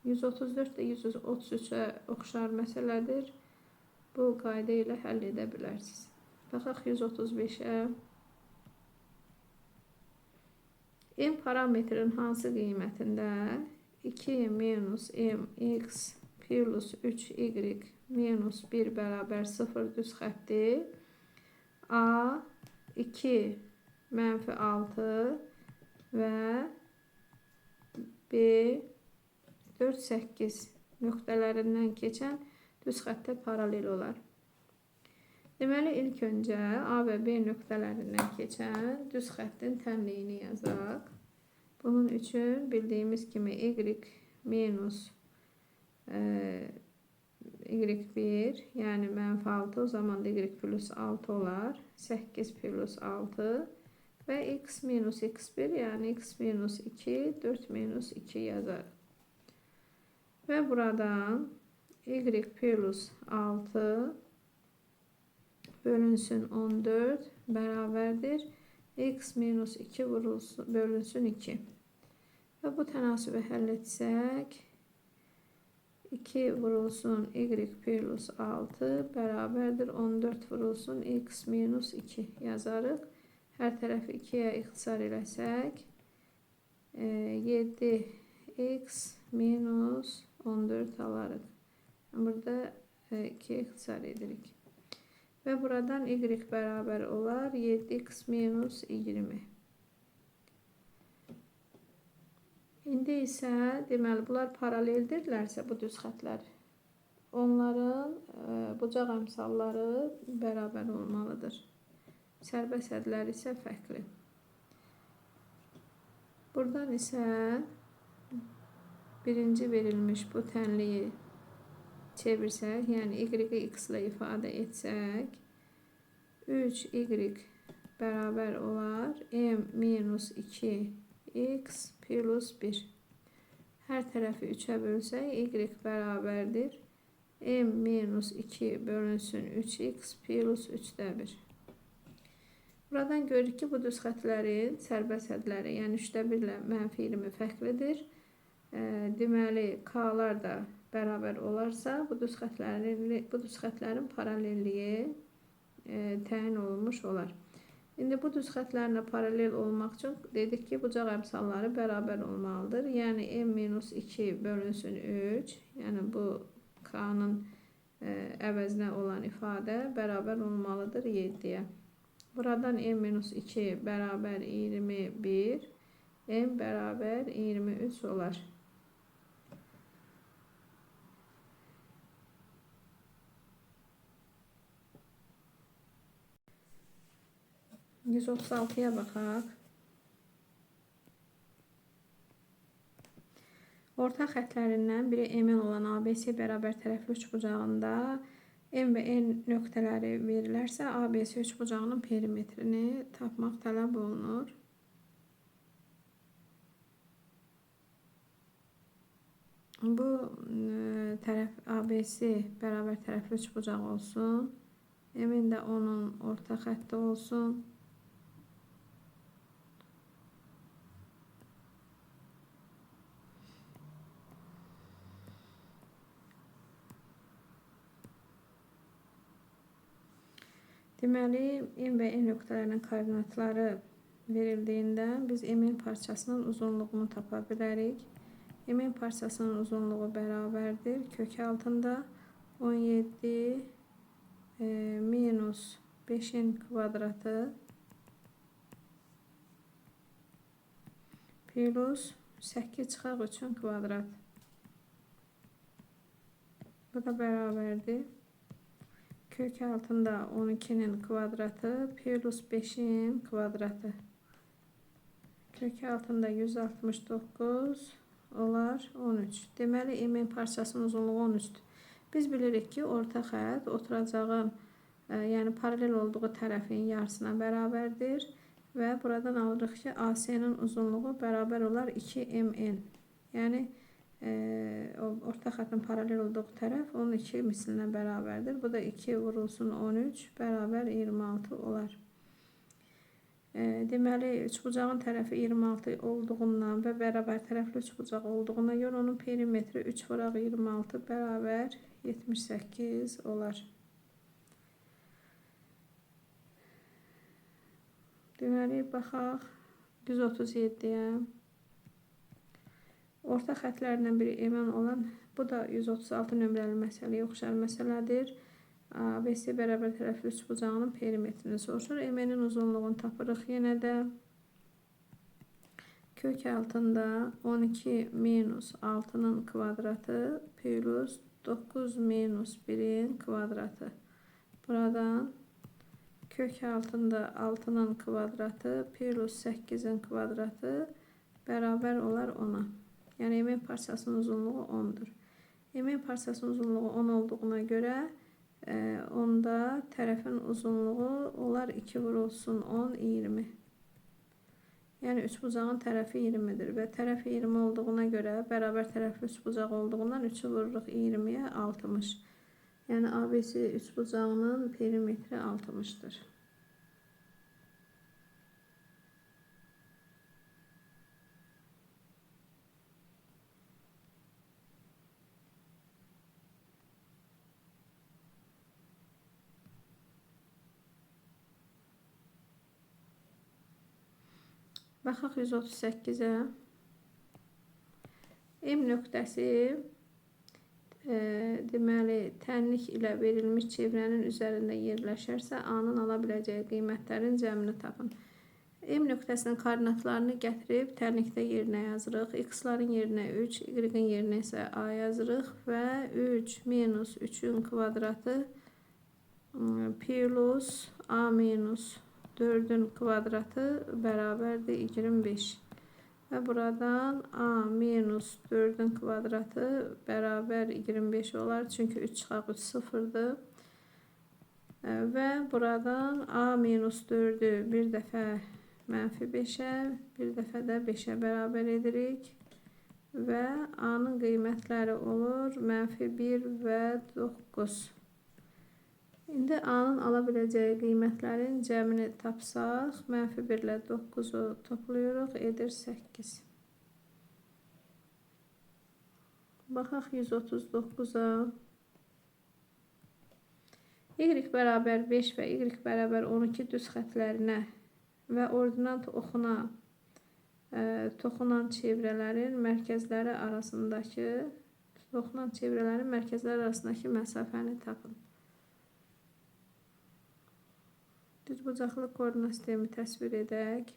134 də 133-ə oxşar məsələdir. Bu qayda ilə həll edə bilərsiniz. Baxaq 135-ə. M parametrin hansı qiymətində 2 minus mx plus 3y minus 1 bərabər 0 düz xətti A 2 mənfi 6 və B 4, 8 nöqtələrindən keçən düz xəttə paralel olar. Deməli, ilk öncə A və B nöqtələrindən keçən düz xəttin tənliyini yazaq. Bunun üçün bildiyimiz kimi y minus y1, yəni mənfi 6, o zaman da y plus 6 olar. 8 plus 6 və x minus x1, yəni x minus 2, 4 minus 2 yazarıq. Və buradan y plus 6 bölünsün 14 bərabərdir. X minus 2 bölünsün 2. Və bu tənasibi həll etsək, 2 vurulsun y plus 6 bərabərdir 14 vurulsun x minus 2 yazarıq. Hər tərəfi 2-yə ixtisar eləsək, 7x minus 14 alarıq. Burada 2'ye ixtisar edirik. Və buradan y bərabər olar 7x minus 20. İndi isə deməli bunlar paraleldirlərsə bu düz xətlər, onların bucaq əmsalları bərabər olmalıdır. Sərbəst hədlər isə fərqli. Buradan isə birinci verilmiş bu tənliyi çevirsək, yəni y x ilə ifadə etsək, 3y bərabər olar m minus 2x plus 1. Hər tərəfi 3'ə bölsək, y bərabərdir m minus 2 bölünsün 3x plus 3'də 1. Buradan görürük ki, bu düz xətlərin sərbəst hədləri, yəni 3'də 1 ilə mənfi 20 fərqlidir. Deməli, k-lar da bərabər olarsa, bu düz xətlərin paralelliyi təyin olunmuş olar. İndi bu düz xətlərlə paralel olmaq üçün dedik ki, bucaq əmsalları bərabər olmalıdır. Yəni m minus 2 bölünsün 3, yəni bu k-nın əvəzinə olan ifadə bərabər olmalıdır 7'yə. Buradan m minus 2 bərabər 21, m bərabər 23 olar. %36'ya baxaq. Orta xətlərindən biri M-in olan ABC bərabər tərəfli üçbucağında M və N nöqtələri verilərsə, ABC üçbucağının perimetrini tapmaq tələb olunur. Bu tərəf ABC bərabər tərəfli üçbucaq olsun. M-in də onun orta xətti olsun. Deməli, M və N nöqtələrinin koordinatları verildiyində biz M-in parçasının uzunluğunu tapa bilərik. M-in parçasının uzunluğu bərabərdir. Kök altında 17 minus 5'in kvadratı plus 8 çıxaq 3'ün kvadrat. Bu da bərabərdir. kök altında 12'nin kvadratı plus 5'in kvadratı. Kök altında 169 olar 13. Deməli, emin parçasının uzunluğu 13'dür. Biz bilirik ki, orta xətt oturacağın, yəni paralel olduğu tərəfin yarısına bərabərdir. Və buradan alırıq ki, AS'nin uzunluğu bərabər olar 2MN. Yəni, orta xəttin paralel olduğu tərəf onun 2 mislinə bərabərdir. Bu da 2 vurulsun 13 bərabər 26 olar. Deməli, üçbucağın tərəfi 26 olduğundan və bərabər tərəfli üçbucaq olduğuna görə onun perimetri 3 vuraq 26 bərabər 78 olar. Deməli, baxaq 137-yə. Orta xətlərindən biri emin olan, bu da 136 nömrəli məsələyə oxşar məsələdir. ABC bərabər tərəfli üçbucağının perimetrini soruşur. Emenin uzunluğunu tapırıq yenə də. Kök altında 12 minus 6'nın kvadratı plus 9 minus 1'in kvadratı. Buradan kök altında 6'nın kvadratı plus 8'in kvadratı bərabər olar 10'a. Yəni, emin parçasının uzunluğu 10'dur. Emin parçasının uzunluğu 10 olduğuna göre onda tərəfin uzunluğu olar 2 vurulsun 10, 20. Yəni, üçbucağın tərəfi 20'dir və tərəfi 20 olduğuna göre bərabər tərəfli üçbucaq olduğundan 3'ü vururuq 20'yə 60. Yəni, ABC üçbucağının perimetri 60'dır. Baxaq 138'ə. M nöqtəsi deməli, tənlik ilə verilmiş çevrənin üzərində yerləşərsə, A-nın ala biləcəyi qiymətlərin cəmini tapın. M nöqtəsinin koordinatlarını gətirib tənlikdə yerinə yazırıq. X-ların yerinə 3, Y-in yerinə isə A yazırıq və 3 minus 3'ün kvadratı plus A minus 4'ün kvadratı bərabərdir 25. Və buradan A minus 4'ün kvadratı bərabər 25 olar. Çünki 3 çıxaq 3 sıfırdır. Və buradan A minus 4'ü bir dəfə mənfi 5'ə, bir dəfə də 5'ə bərabər edirik. Və A-nın qiymətləri olur mənfi 1 və 9. İndi A-nın ala biləcəyi qiymətlərin cəmini tapsaq, mənfi 1 ilə 9'u toplayırıq, edir 8. Baxaq 139'a. Y bərabər 5 və Y bərabər 12 düz xətlərinə və ordinat oxuna toxunan çevrələrin mərkəzləri arasındakı məsafəni tapın. Düzbucaqlı koordinat sistemi təsvir edək.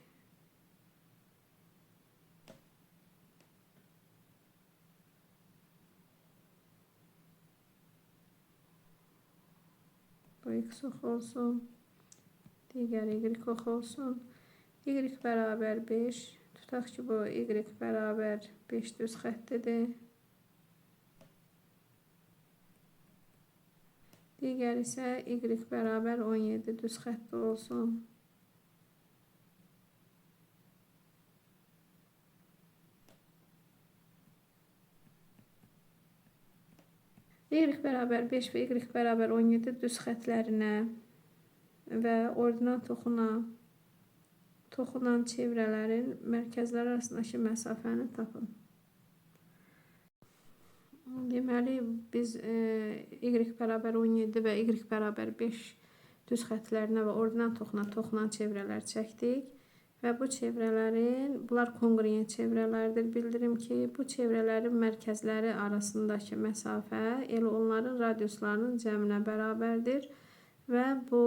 Bu X ox olsun. Digər Y ox olsun. Y bərabər 5. Tutaq ki, bu Y bərabər 5 düz xəttidir. Digər isə Y bərabər 17 düz xətti olsun. Y bərabər 5 və Y bərabər 17 düz xətlərinə və ordinat oxuna toxunan çevrələrin mərkəzləri arasındakı məsafəni tapın. Deməli, biz Y bərabər 17 və Y bərabər 5 düz xətlərinə və ordinat oxuna toxunan çevrələr çəkdik. Və bu çevrələrin, bunlar kongruent çevrələrdir. Bildirim ki, bu çevrələrin mərkəzləri arasındakı məsafə elə onların radiuslarının cəminə bərabərdir. Və bu,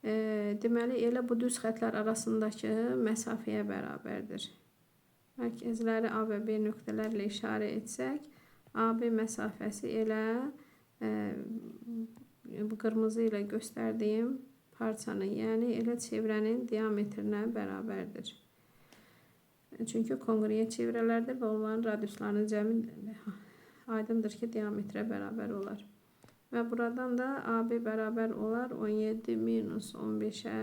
deməli, elə bu düz xətlər arasındakı məsafəyə bərabərdir. Mərkəzləri A və B nöqtələrlə işarə etsək, AB məsafəsi elə bu qırmızı ilə göstərdiyim parçanın, yəni elə çevrənin diametrinə bərabərdir. Çünki kongruent çevrələrdir və onların radiuslarının cəmi aydındır ki, diametrə bərabər olar. Və buradan da AB bərabər olar 17 minus 15'ə.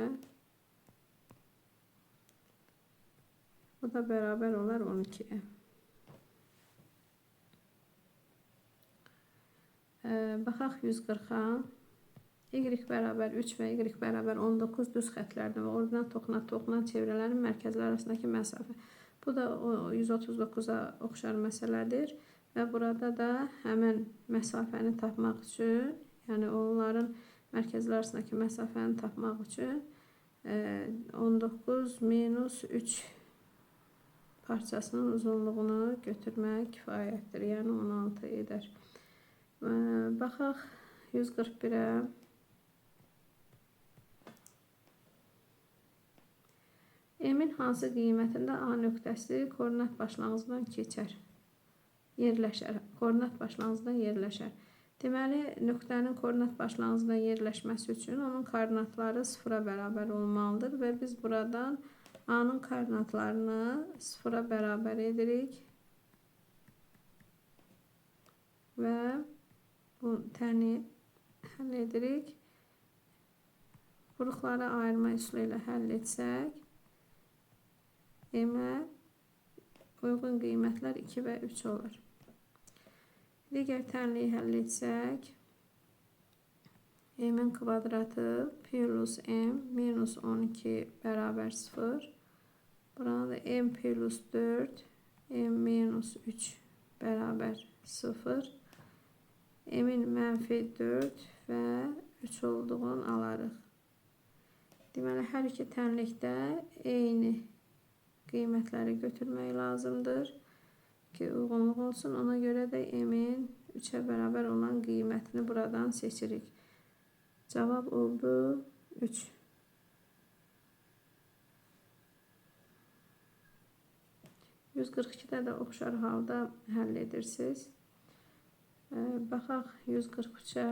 Bu da bərabər olar 12'ə. Baxaq 140'a. Y bərabər 3 və Y bərabər 19 düz xətlərdir və oradan toxunan çevrələrin mərkəzlər arasındakı məsafə. Bu da 139'a oxşar məsələdir və burada da həmin məsafəni tapmaq üçün, yəni onların mərkəzlər arasındakı məsafəni tapmaq üçün 19 minus 3 parçasının uzunluğunu götürmək kifayətdir, yəni 16 edər. Baxaq 141'ə. M'in hansı qiymətində A nöqtəsi koordinat başlanğıcından keçər, yerləşər, koordinat başlanğıcından yerləşər. Deməli, nöqtənin koordinat başlanğıcında yerləşməsi üçün onun koordinatları 0'a bərabər olmalıdır və biz buradan A'nın koordinatlarını 0'a bərabər edirik və bu təni həll edirik. Buruqları ayırma üsulu ilə həll etsək, M'ə uyğun qiymətlər 2 və 3 olur. Digər tənliyi həll etsək, M'in kvadratı plus M minus 12 bərabər 0. Burada da M plus 4, M minus 3 bərabər 0. M'in mənfi 4 və 3 olduğunu alarıq. Deməli, hər iki tənlikdə eyni qiymətləri götürmək lazımdır ki, uyğunluq olsun. Ona görə də M'in 3'ə bərabər olan qiymətini buradan seçirik. Cavab oldu 3. %142'də də oxşar halda həll edirsiniz. Baxaq 143'ə.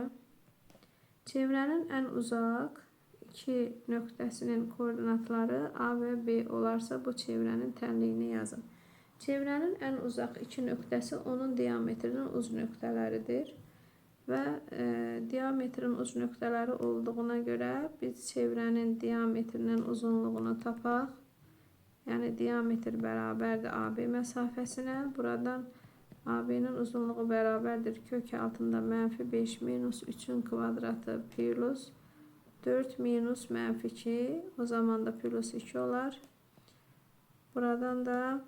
Çevrənin ən uzaq iki nöqtəsinin koordinatları A və B olarsa bu çevrənin tənliyini yazın. Çevrənin ən uzaq iki nöqtəsi onun diametrinin uc nöqtələridir və diametrin uc nöqtələri olduğuna görə biz çevrənin diametrinin uzunluğunu tapaq. Yəni diametr bərabərdir AB məsafəsinə. Buradan AB'nin uzunluğu bərabərdir kök altında mənfi 5 minus 3'ün kvadratı plus 4 minus mənfi 2, o zaman da plus 2 olar. Buradan da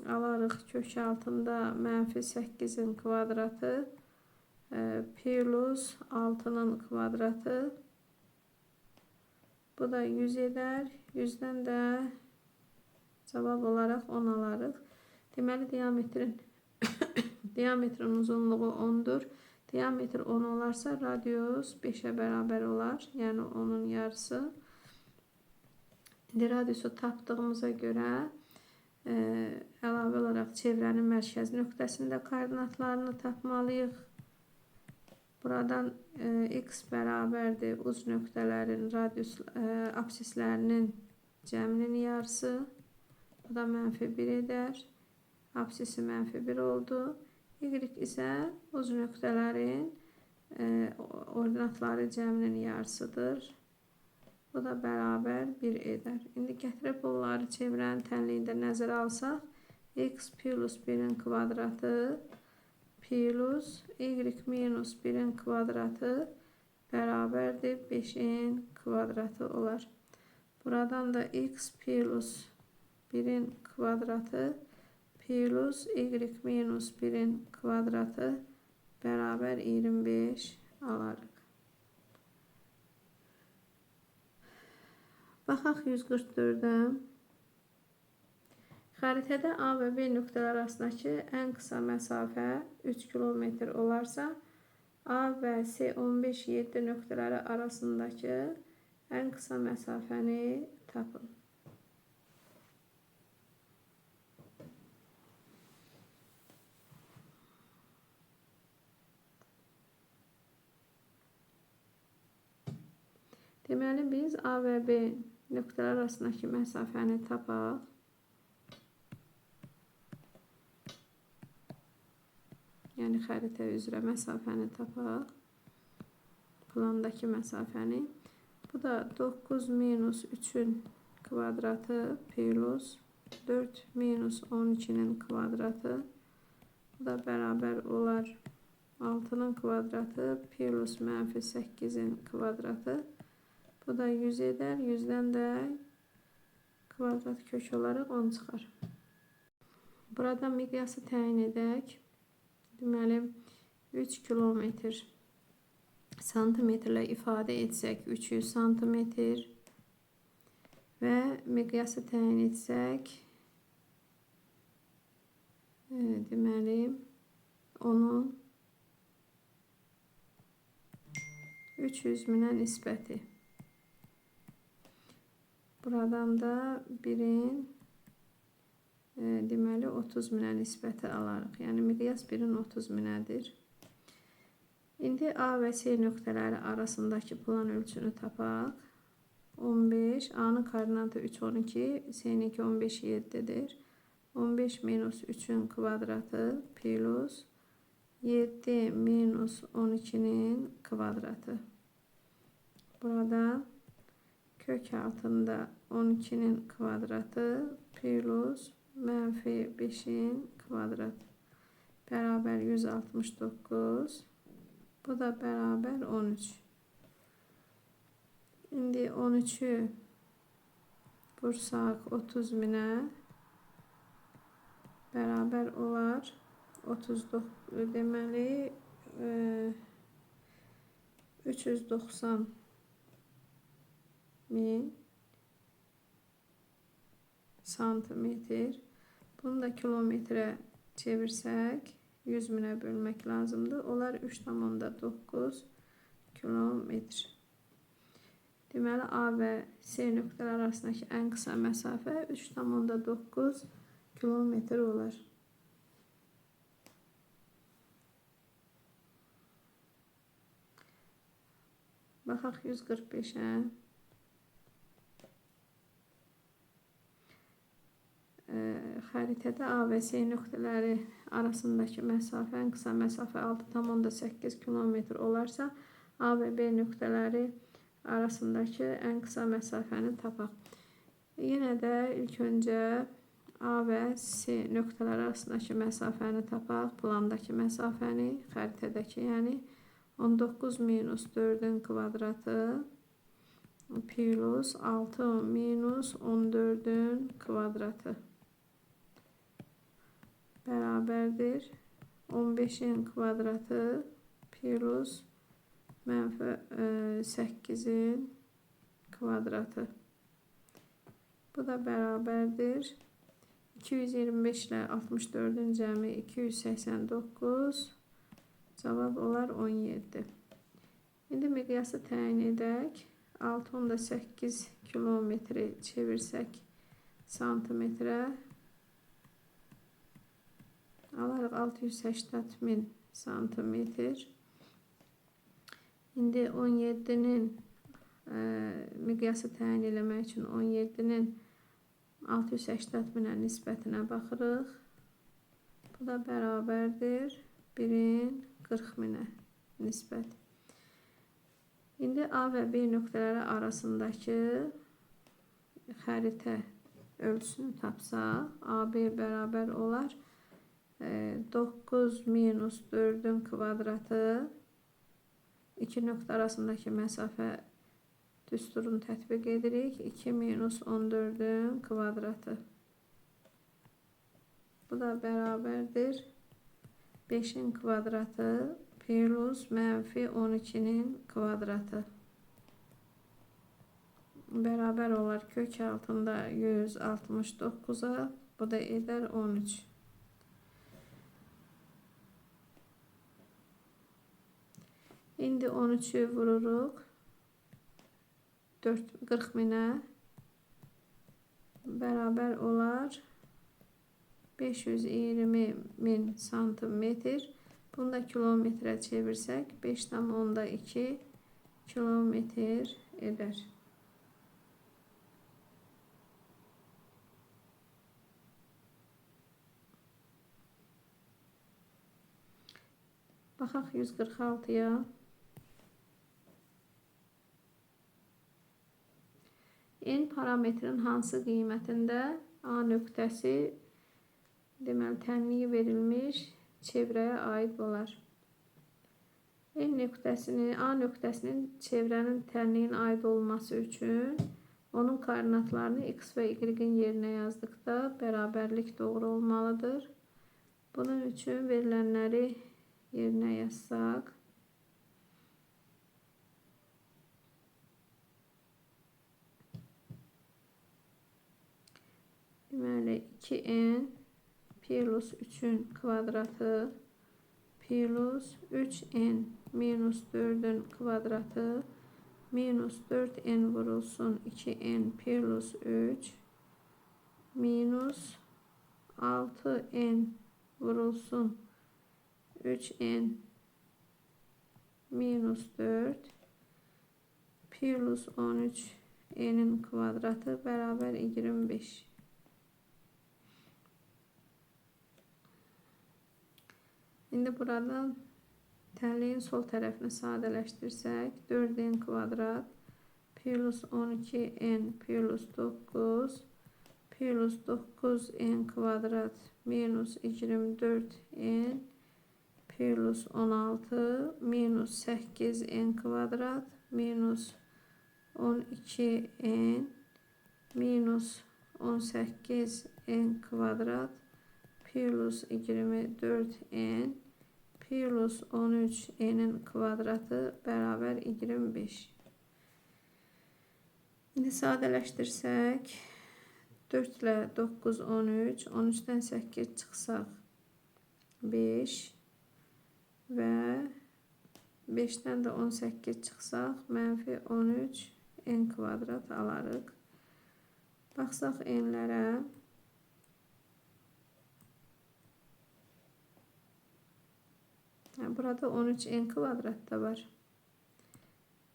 alarıq kök altında mənfi 8'in kvadratı plus 6'nın kvadratı. Bu da 100 edər. 100'dən də cavab olaraq 10 alarıq. Deməli, diametrin uzunluğu 10'dur. Diametr 10 olarsa radius 5'ə bərabər olar. Yəni onun yarısı. İndi radiusu tapdığımıza görə əlavə olaraq çevrənin mərkəz nöqtəsində koordinatlarını tapmalıyıq. Buradan x bərabərdir uc nöqtələrin radius absislərinin cəminin yarısı. Bu da mənfi 1 edər. Absisi mənfi 1 oldu. Y isə uc nöqtələrin ordinatları cəminin yarısıdır. Bu da bərabər 1 edər. İndi gətirib bunları çevrənin tənliyində nəzərə alsaq, x plus 1'in kvadratı plus y minus 1'in kvadratı bərabərdir 5'in kvadratı olar. Buradan da x plus 1'in kvadratı plus y minus 1'in kvadratı bərabər 25 alarıq. Baxaq 144'ə. Xəritədə A və B nöqtələr arasındakı ən qısa məsafə 3 kilometr olarsa, A və C15-7 nöqtələri arasındakı ən qısa məsafəni tapın. Deməli biz A və B nöqtələr arasındakı məsafəni tapaq. Yəni xəritə üzrə məsafəni tapaq. Plandakı məsafəni. Bu da 9 minus 3'ün kvadratı plus 4 minus 12'nin kvadratı. Bu da bərabər olar 6'nın kvadratı plus mənfi 8'in kvadratı. Bu da 100 eder. 100'dən də kvadrat kök olaraq 10 çıxar. Burada miqyası təyin edək. Deməli 3 kilometr santimetrlə ifadə etsək 300 santimetr və miqyası təyin etsək deməli onun 300 minə nisbəti. Buradan da 1'in deməli 30 minə nisbəti alarıq. Yəni miqyas 1'in 30 minədir. İndi A və C nöqtələri arasındakı plan ölçünü tapaq. 15, A'nın koordinatı 3, 12, C'ninki 15, 7'dir. 15 minus 3'ün kvadratı plus 7 minus 12'nin kvadratı. Burada kök altında 12'nin kvadratı plus mənfi 5'in kvadratı. Bərabər 169. Bu da bərabər 13. İndi 13'ü vursaq 30 minə bərabər olar 39, deməli 390 min santimetr. Bunu da kilometrə çevirsək 100 minə bölmək lazımdır. Onlar 3,9 kilometr. Deməli A və C nöqtələr arasındakı ən qısa məsafə 3,9 kilometr olar. Baxaq 145'ə. Xəritədə A və C nöqtələri arasındakı məsafə, ən qısa məsafə 6,8 kilometr olarsa, A və B nöqtələri arasındakı ən qısa məsafəni tapaq. Yenə də ilk öncə A və C nöqtələri arasındakı məsafəni tapaq. Plandakı məsafəni, xəritədəki yəni 19 minus 4'ün kvadratı plus 6 minus 14'ün kvadratı bərabərdir 15'in kvadratı plus mənfi 8'in kvadratı. Bu da bərabərdir 225 ilə 64'ün cəmi 289. Cavab olar 17. İndi miqyası təyin edək. 6,8 kilometri çevirsək santimetrə alarıq 680 min santimetr. İndi 17'nin miqyası təyin eləmək üçün 17'nin 680 minə nisbətinə baxırıq. Bu da bərabərdir 1'in 40 minə nisbət. İndi A və B nöqtələri arasındakı xəritə ölçüsünü tapsaq, AB bərabər olar 9 minus 4'ün kvadratı, iki nöqtə arasındakı məsafə düsturunu tətbiq edirik. 2 minus 14'ün kvadratı. Bu da bərabərdir 5'in kvadratı plus mənfi 12'nin kvadratı. Bərabər olar kök altında 169'a. Bu da eder 13. İndi 13'ü vururuq 40 minə bərabər olar 520 min santimetr. Bunu da kilometrə çevirsək 5,2 kilometr eder. Baxaq 146-ya. N parametrin hansı qiymətində A nöqtəsi deməli tənliyi verilmiş çevrəyə aid olar. A nöqtəsinin çevrənin tənliyin aid olması üçün onun koordinatlarını x və y-in yerinə yazdıqda bərabərlik doğru olmalıdır. Bunun üçün verilənləri yerinə yazsaq, deməli 2n plus 3'ün kvadratı plus 3n minus 4'ün kvadratı minus 4n vurulsun 2n plus 3 minus 6n vurulsun 3n minus 4 plus 13n'in kvadratı beraber 25. Şimdi buradan tənliyin sol tərəfini sadələşdirsək, 4n kvadrat plus 12n plus 9 plus 9n kvadrat minus 24n plus 16 minus 8n kvadrat minus 12n minus 18n kvadrat plus 24n plus 13n'in kvadratı beraber 25. Şimdi sadələşdirsək 4 ilə 9 13, 13'dən 8 çıxsaq 5 və 5'dən də 18 çıxsaq mənfi 13n kvadrat alarıq. Baxsaq n'lərə. Burada 13n kvadrat da var.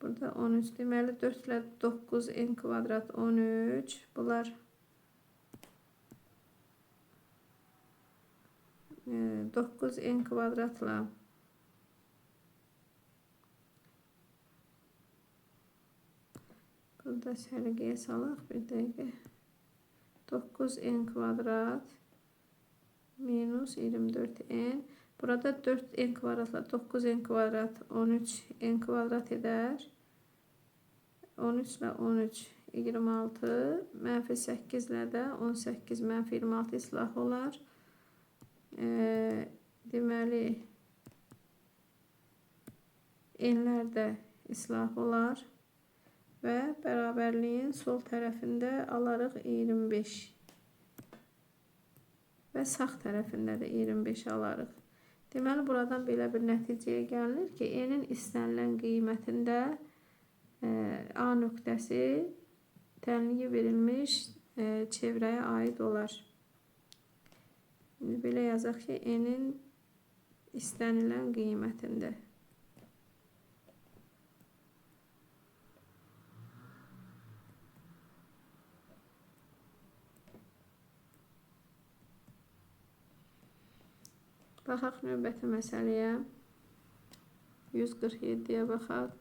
Burada 13 deməli 4 ilə 9n kvadrat 13. Bunlar 9n kvadratla burada sərgiyə salaq bir dəqiqə. 9n kvadrat minus 24n. Burada 4n kvadratla 9n kvadrat 13n kvadrat eder. 13 ile 13 26 mənfi 8 ile de 18 mənfi 26 islah olar. Deməli n'lər də islah olar və bərabərliyin sol tərəfində alarıq 25 və sağ tərəfində də 25 alarıq. Deməli buradan belə bir nəticəyə gəlinir ki, n'in istənilən qiymətində A nöqtəsi tənliyi verilmiş çevrəyə aid olar. Şimdi belə yazaq ki, n'in istənilən qiymətində. Baxaq növbəti məsələyə. 147-yə baxaq.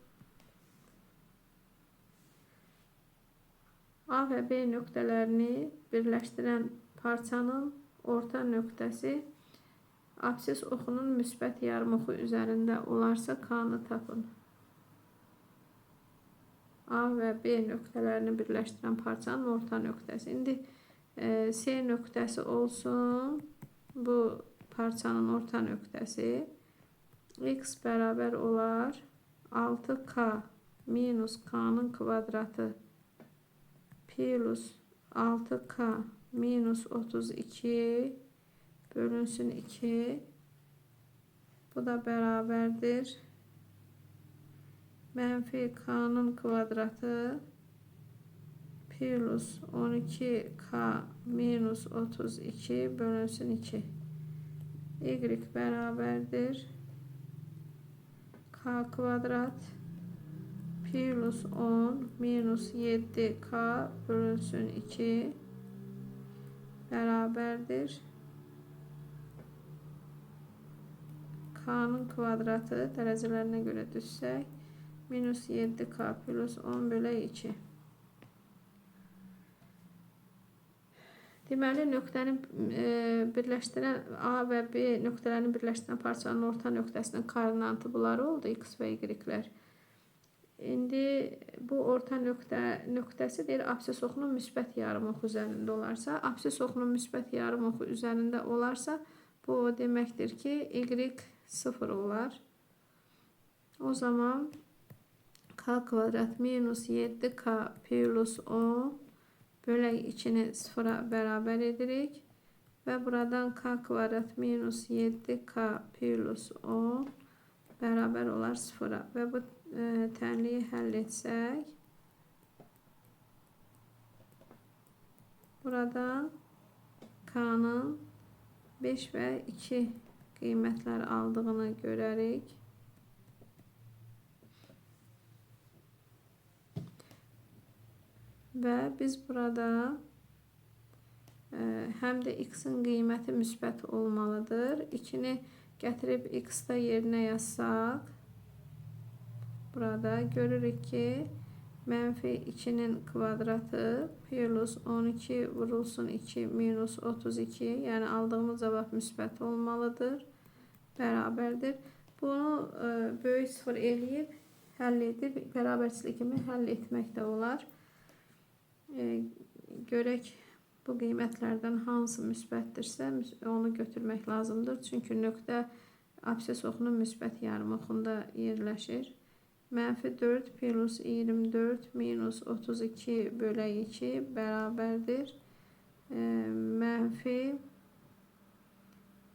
A və B nöqtələrini birləşdirən parçanın orta nöqtəsi absis oxunun müsbət yarımoxu üzərində olarsa K-nı tapın. A və B nöqtələrini birləşdirən parçanın orta nöqtəsi. İndi C nöqtəsi olsun. Bu parçanın orta nöqtəsi x bərabər olar 6k minus k'nın kvadratı plus 6k minus 32 bölünsün 2. Bu da bərabərdir mənfi k'nın kvadratı plus 12k minus 32 bölünsün 2. Y beraberdir k kvadrat pi plus 10 minus 7k bölünsün 2 beraberdir. K'nın kvadratı derecelerine göre düşsək minus 7k plus 10 bölü 2. Deməli, nöqtəni birləşdirən A və B nöqtələrini birləşdirən parçanın orta nöqtəsinin koordinatı bunlar oldu, x və y-lər. İndi bu orta nöqtəsi deyir, absis oxunun müsbət yarımoxu üzərində olarsa, absis oxunun müsbət yarımoxu üzərində olarsa, bu o deməkdir ki, y 0 olar. O zaman k kvadrat minus 7k plus 10 bölək 2'ni 0'a beraber edirik. Ve buradan k kvadrat minus 7k plus 10 beraber olar 0'a. Ve bu tənliyi həll etsək. Buradan k'nın 5 ve 2 qiymətlər aldığını görərik. Ve biz burada həm də x'in qiyməti müsbət olmalıdır. 2'ni gətirib x-da yerinə yazsaq, burada görürük ki, mənfi 2'nin kvadratı plus 12 vurulsun 2 minus 32, yani aldığımız cavab müsbət olmalıdır. Bərabərdir. Bunu böyük sıfır eləyib, həll edib, bərabərçilik kimi həll etmək də olar. Görək bu qiymətlərdən hansı müsbətdirsə onu götürmək lazımdır. Çünki nöqtə absis oxunun müsbət yarımoxunda yerləşir. Mənfi 4 plus 24 minus 32 bölü 2 bərabərdir. Mənfi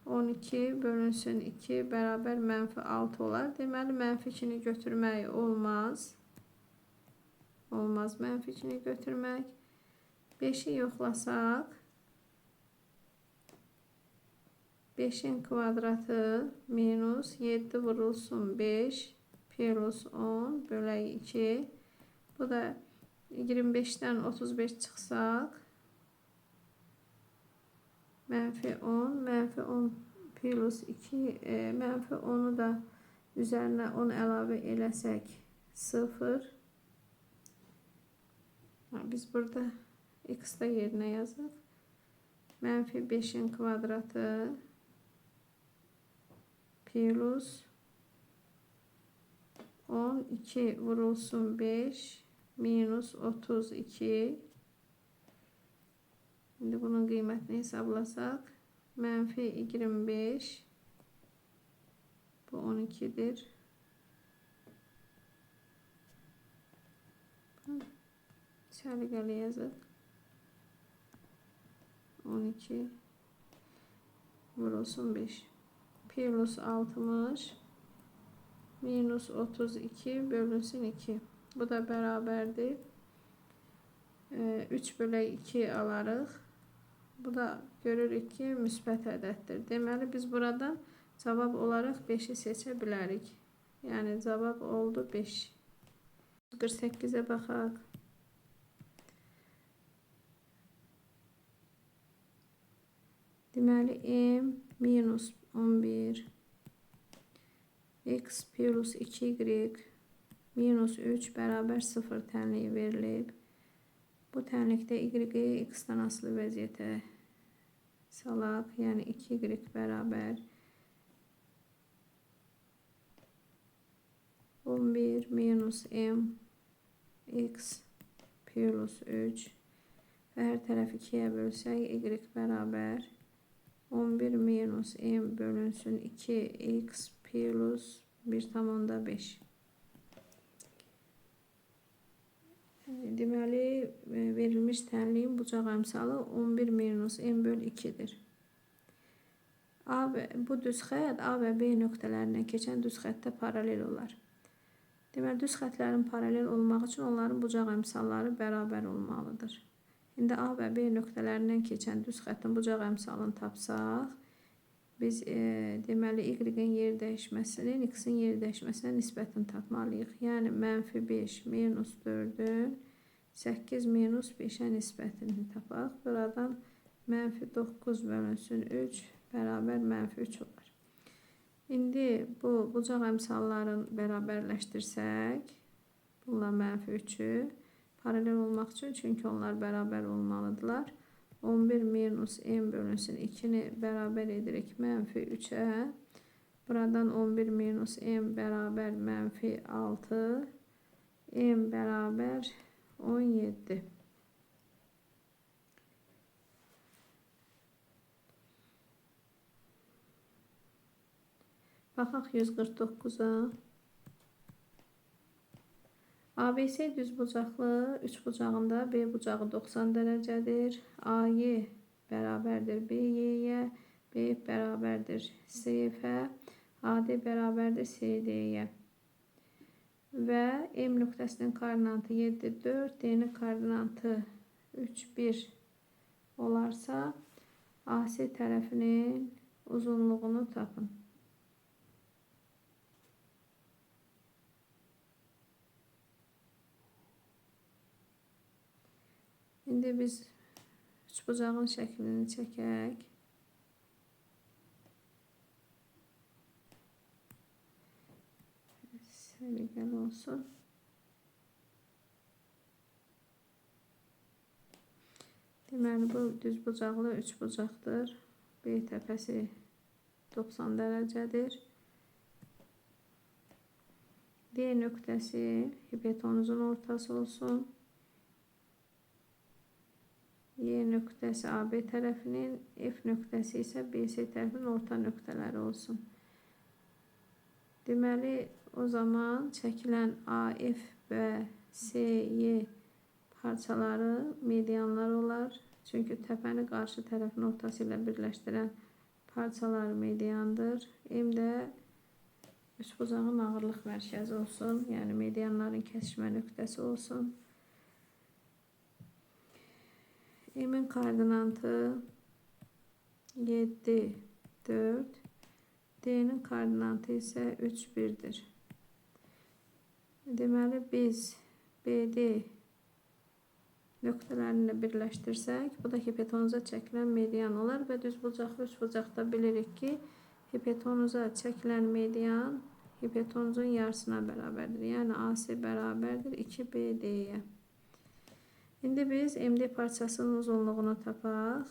12 bölünsün 2 bərabər mənfi 6 olar. Deməli, mənfi 2'ni götürmək olmaz. Olmaz mənfi 2'ni götürmək. 5'i yoxlasaq, 5'in kvadratı minus 7 vurulsun 5 plus 10 bölü 2. Bu da 25'ten 35 çıxsaq, mənfi 10, mənfi 10 plus 2, mənfi 10'u da üzərinə 10 əlavə eləsək 0. Biz burada x-da yerinə yazıq. Mənfi 5'in kvadratı plus 12 vurulsun 5 minus 32. Şimdi bunun qiymətini hesablasaq, mənfi 25, bu 12'dir. Səliqəli yazıq. 12 vurulsun 5 plus 60 minus 32 bölünsün 2. Bu da beraberdir. 3 bölü 2 alarıq. Bu da görürük ki, müsbət ədəddir. Deməli, biz buradan cavab olaraq 5'i seçə bilərik. Yəni, cavab oldu 5. 48'e baxaq. Deməli, m minus 11 x plus 2y minus 3 bərabər 0 tənliyi verilib. Bu tənlikdə y x-dan asılı vəziyyətə salaq. Yəni 2y bərabər 11 minus m x plus 3 və hər tərəf 2'ye bölsək y bərabər 11 minus m bölünsün 2x plus 1,5. Deməli, verilmiş tənliyin bucaq əmsalı 11 minus m bölü 2'dir. Bu düz xətt A və B nöqtələrindən keçən düz xəttə paralel olar. Deməli, düz xəttlərin paralel olmaq üçün onların bucaq əmsalları bərabər olmalıdır. İndi A və B nöqtələrindən keçən düz xəttin bucaq əmsalını tapsaq, biz deməli y-in yer dəyişməsinin x-in yer dəyişməsinə nisbətini tapmalıyıq. Yəni -5 minus 4-ün 8 minus 5-ə nisbətini tapaq. Buradan -9 bölünsün 3 bərabər -3 olar. İndi bu bucaq əmsalların bərabərləşdirsək, bununla -3'ü paralel olmaq üçün, çünki onlar bərabər olmalıdırlar. 11 minus m bölünsün 2'ni bərabər edirik -3'ə. Buradan 11 minus m bərabər -6, m bərabər 17. Baxaq 149'a. ABC düzbucaqlı üçbucağında B bucağı 90 dərəcədir. AY bərabərdir BY-yə, B bərabərdir CF-ə, AD bərabərdir CD-yə. Və M nöqtəsinin koordinatı 7, 4, D-nin koordinatı 3, 1 olarsa, AC tərəfinin uzunluğunu tapın. İndi biz üçbucağın şəklini çəkək. Səliqəli olsun. Deməli, bu düzbucaqlı üçbucaqdır. B təpəsi 90 dərəcədir. D nöqtəsi hipotenuzun ortası olsun. Y nöqtəsi AB tərəfinin, F nöqtəsi isə BC tərəfinin orta nöqtələri olsun. Deməli, o zaman çəkilən AF və CY parçaları medianlar olar. Çünki təpəni qarşı tərəfin ortası ilə birləşdirən parçalar mediandır. M də üçbucağın ağırlıq mərkəzi olsun. Yəni medianların kəsişmə nöqtəsi olsun. M'in koordinatı 7, 4. D'nin koordinatı isə 3, 1'dir. Deməli, biz BD nöqtələrini birləşdirsək, bu da hipotenuza çəkilən median olar və düzbucaqlı üçbucaqda bilirik ki, hipotenuza çəkilən median hipotenuzun yarısına bərabərdir. Yəni AC bərabərdir 2BD-yə. İndi biz MD parçasının uzunluğunu tapaq.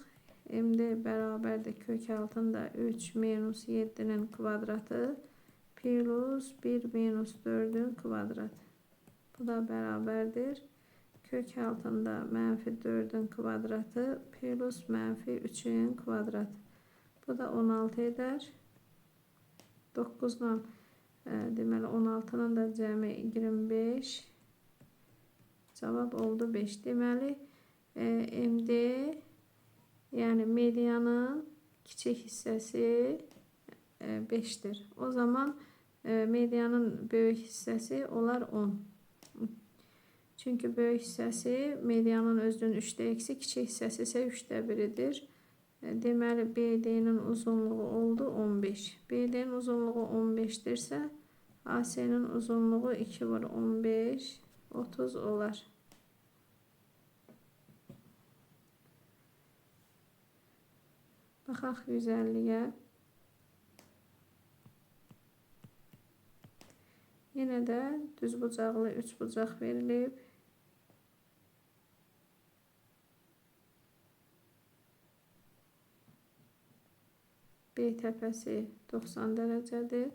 MD bərabərdir kök altında 3 minus 7'nin kvadratı plus 1 minus 4'ün kvadratı. Bu da bərabərdir kök altında -4'ün kvadratı plus -3'ün kvadratı. Bu da 16 eder. 9'dan deməli 16'nın da cəmi 25. Cavab oldu 5. Deməli, MD, yəni medianın kiçik hissəsi 5'dir. O zaman medianın böyük hissəsi olar 10. Çünki böyük hissəsi medianın özünün 3'də eksi, kiçik hissəsi isə 3'də 1'idir. Deməli, BD-nin uzunluğu oldu 15. BD-nin uzunluğu 15'dirsə, AC-nin uzunluğu 2 var 15, 30 olar. Baxaq 150'yə. Yenə də düzbucaqlı üçbucaq verilib. B təpəsi 90 dərəcədir.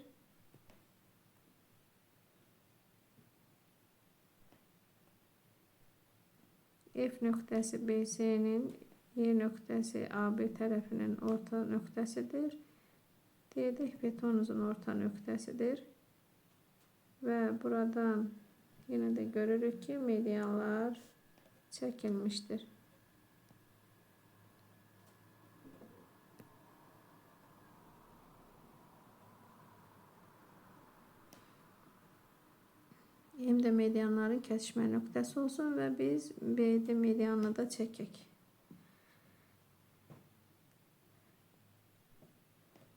F nöqtəsi BC'nin, Y nöqtəsi AB tərəfinin orta nöqtəsidir. D də hipotenuzun orta nöqtəsidir. Və buradan yenə də görürük ki, medianlar çəkilmişdir. M də medianların kəsişmə nöqtəsi olsun və biz BD medianını da çəkək.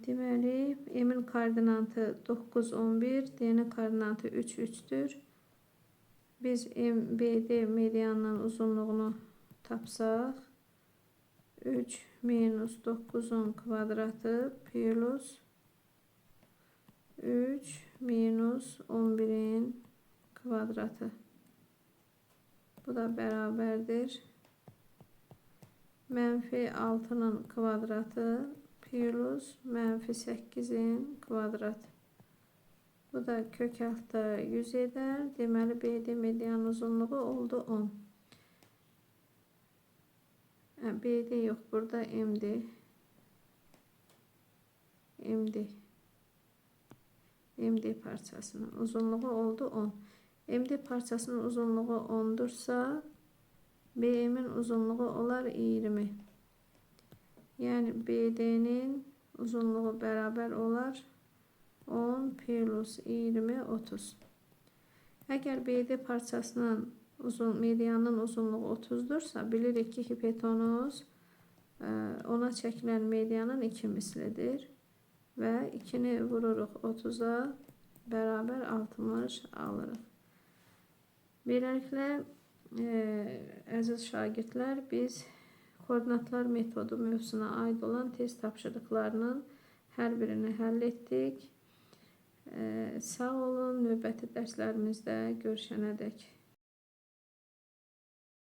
Deməli, M-in koordinatı 9, 11, D-nin koordinatı 3, 3'dür. Biz BD medianının uzunluğunu tapsaq, 3 minus 9'un kvadratı plus 3 minus 11'in kvadratı. Bu da bərabərdir. Mənfi 6'nın kvadratı plus mənfi 8'in kvadratı. Bu da kök altı 100 eder. Deməli BD medianın uzunluğu oldu 10. BD yok, burada M'dir. MD parçasının uzunluğu oldu 10. MD parçasının uzunluğu 10'dursa BM'in uzunluğu olar 20. Yani BD'nin uzunluğu beraber olar 10 plus 20, 30. Eğer BD parçasının medianın uzunluğu 30'dursa bilirik ki hipotenuz ona çekilen medianın 2 mislidir. Ve 2'ni vururuq 30'a, beraber 60 alırıq. Beləliklə, əziz şagirdlər, biz koordinatlar metodu mövzusuna aid olan test tapşırıqlarının hər birini həll etdik. Sağ olun, növbəti dərslərimizdə görüşənədək.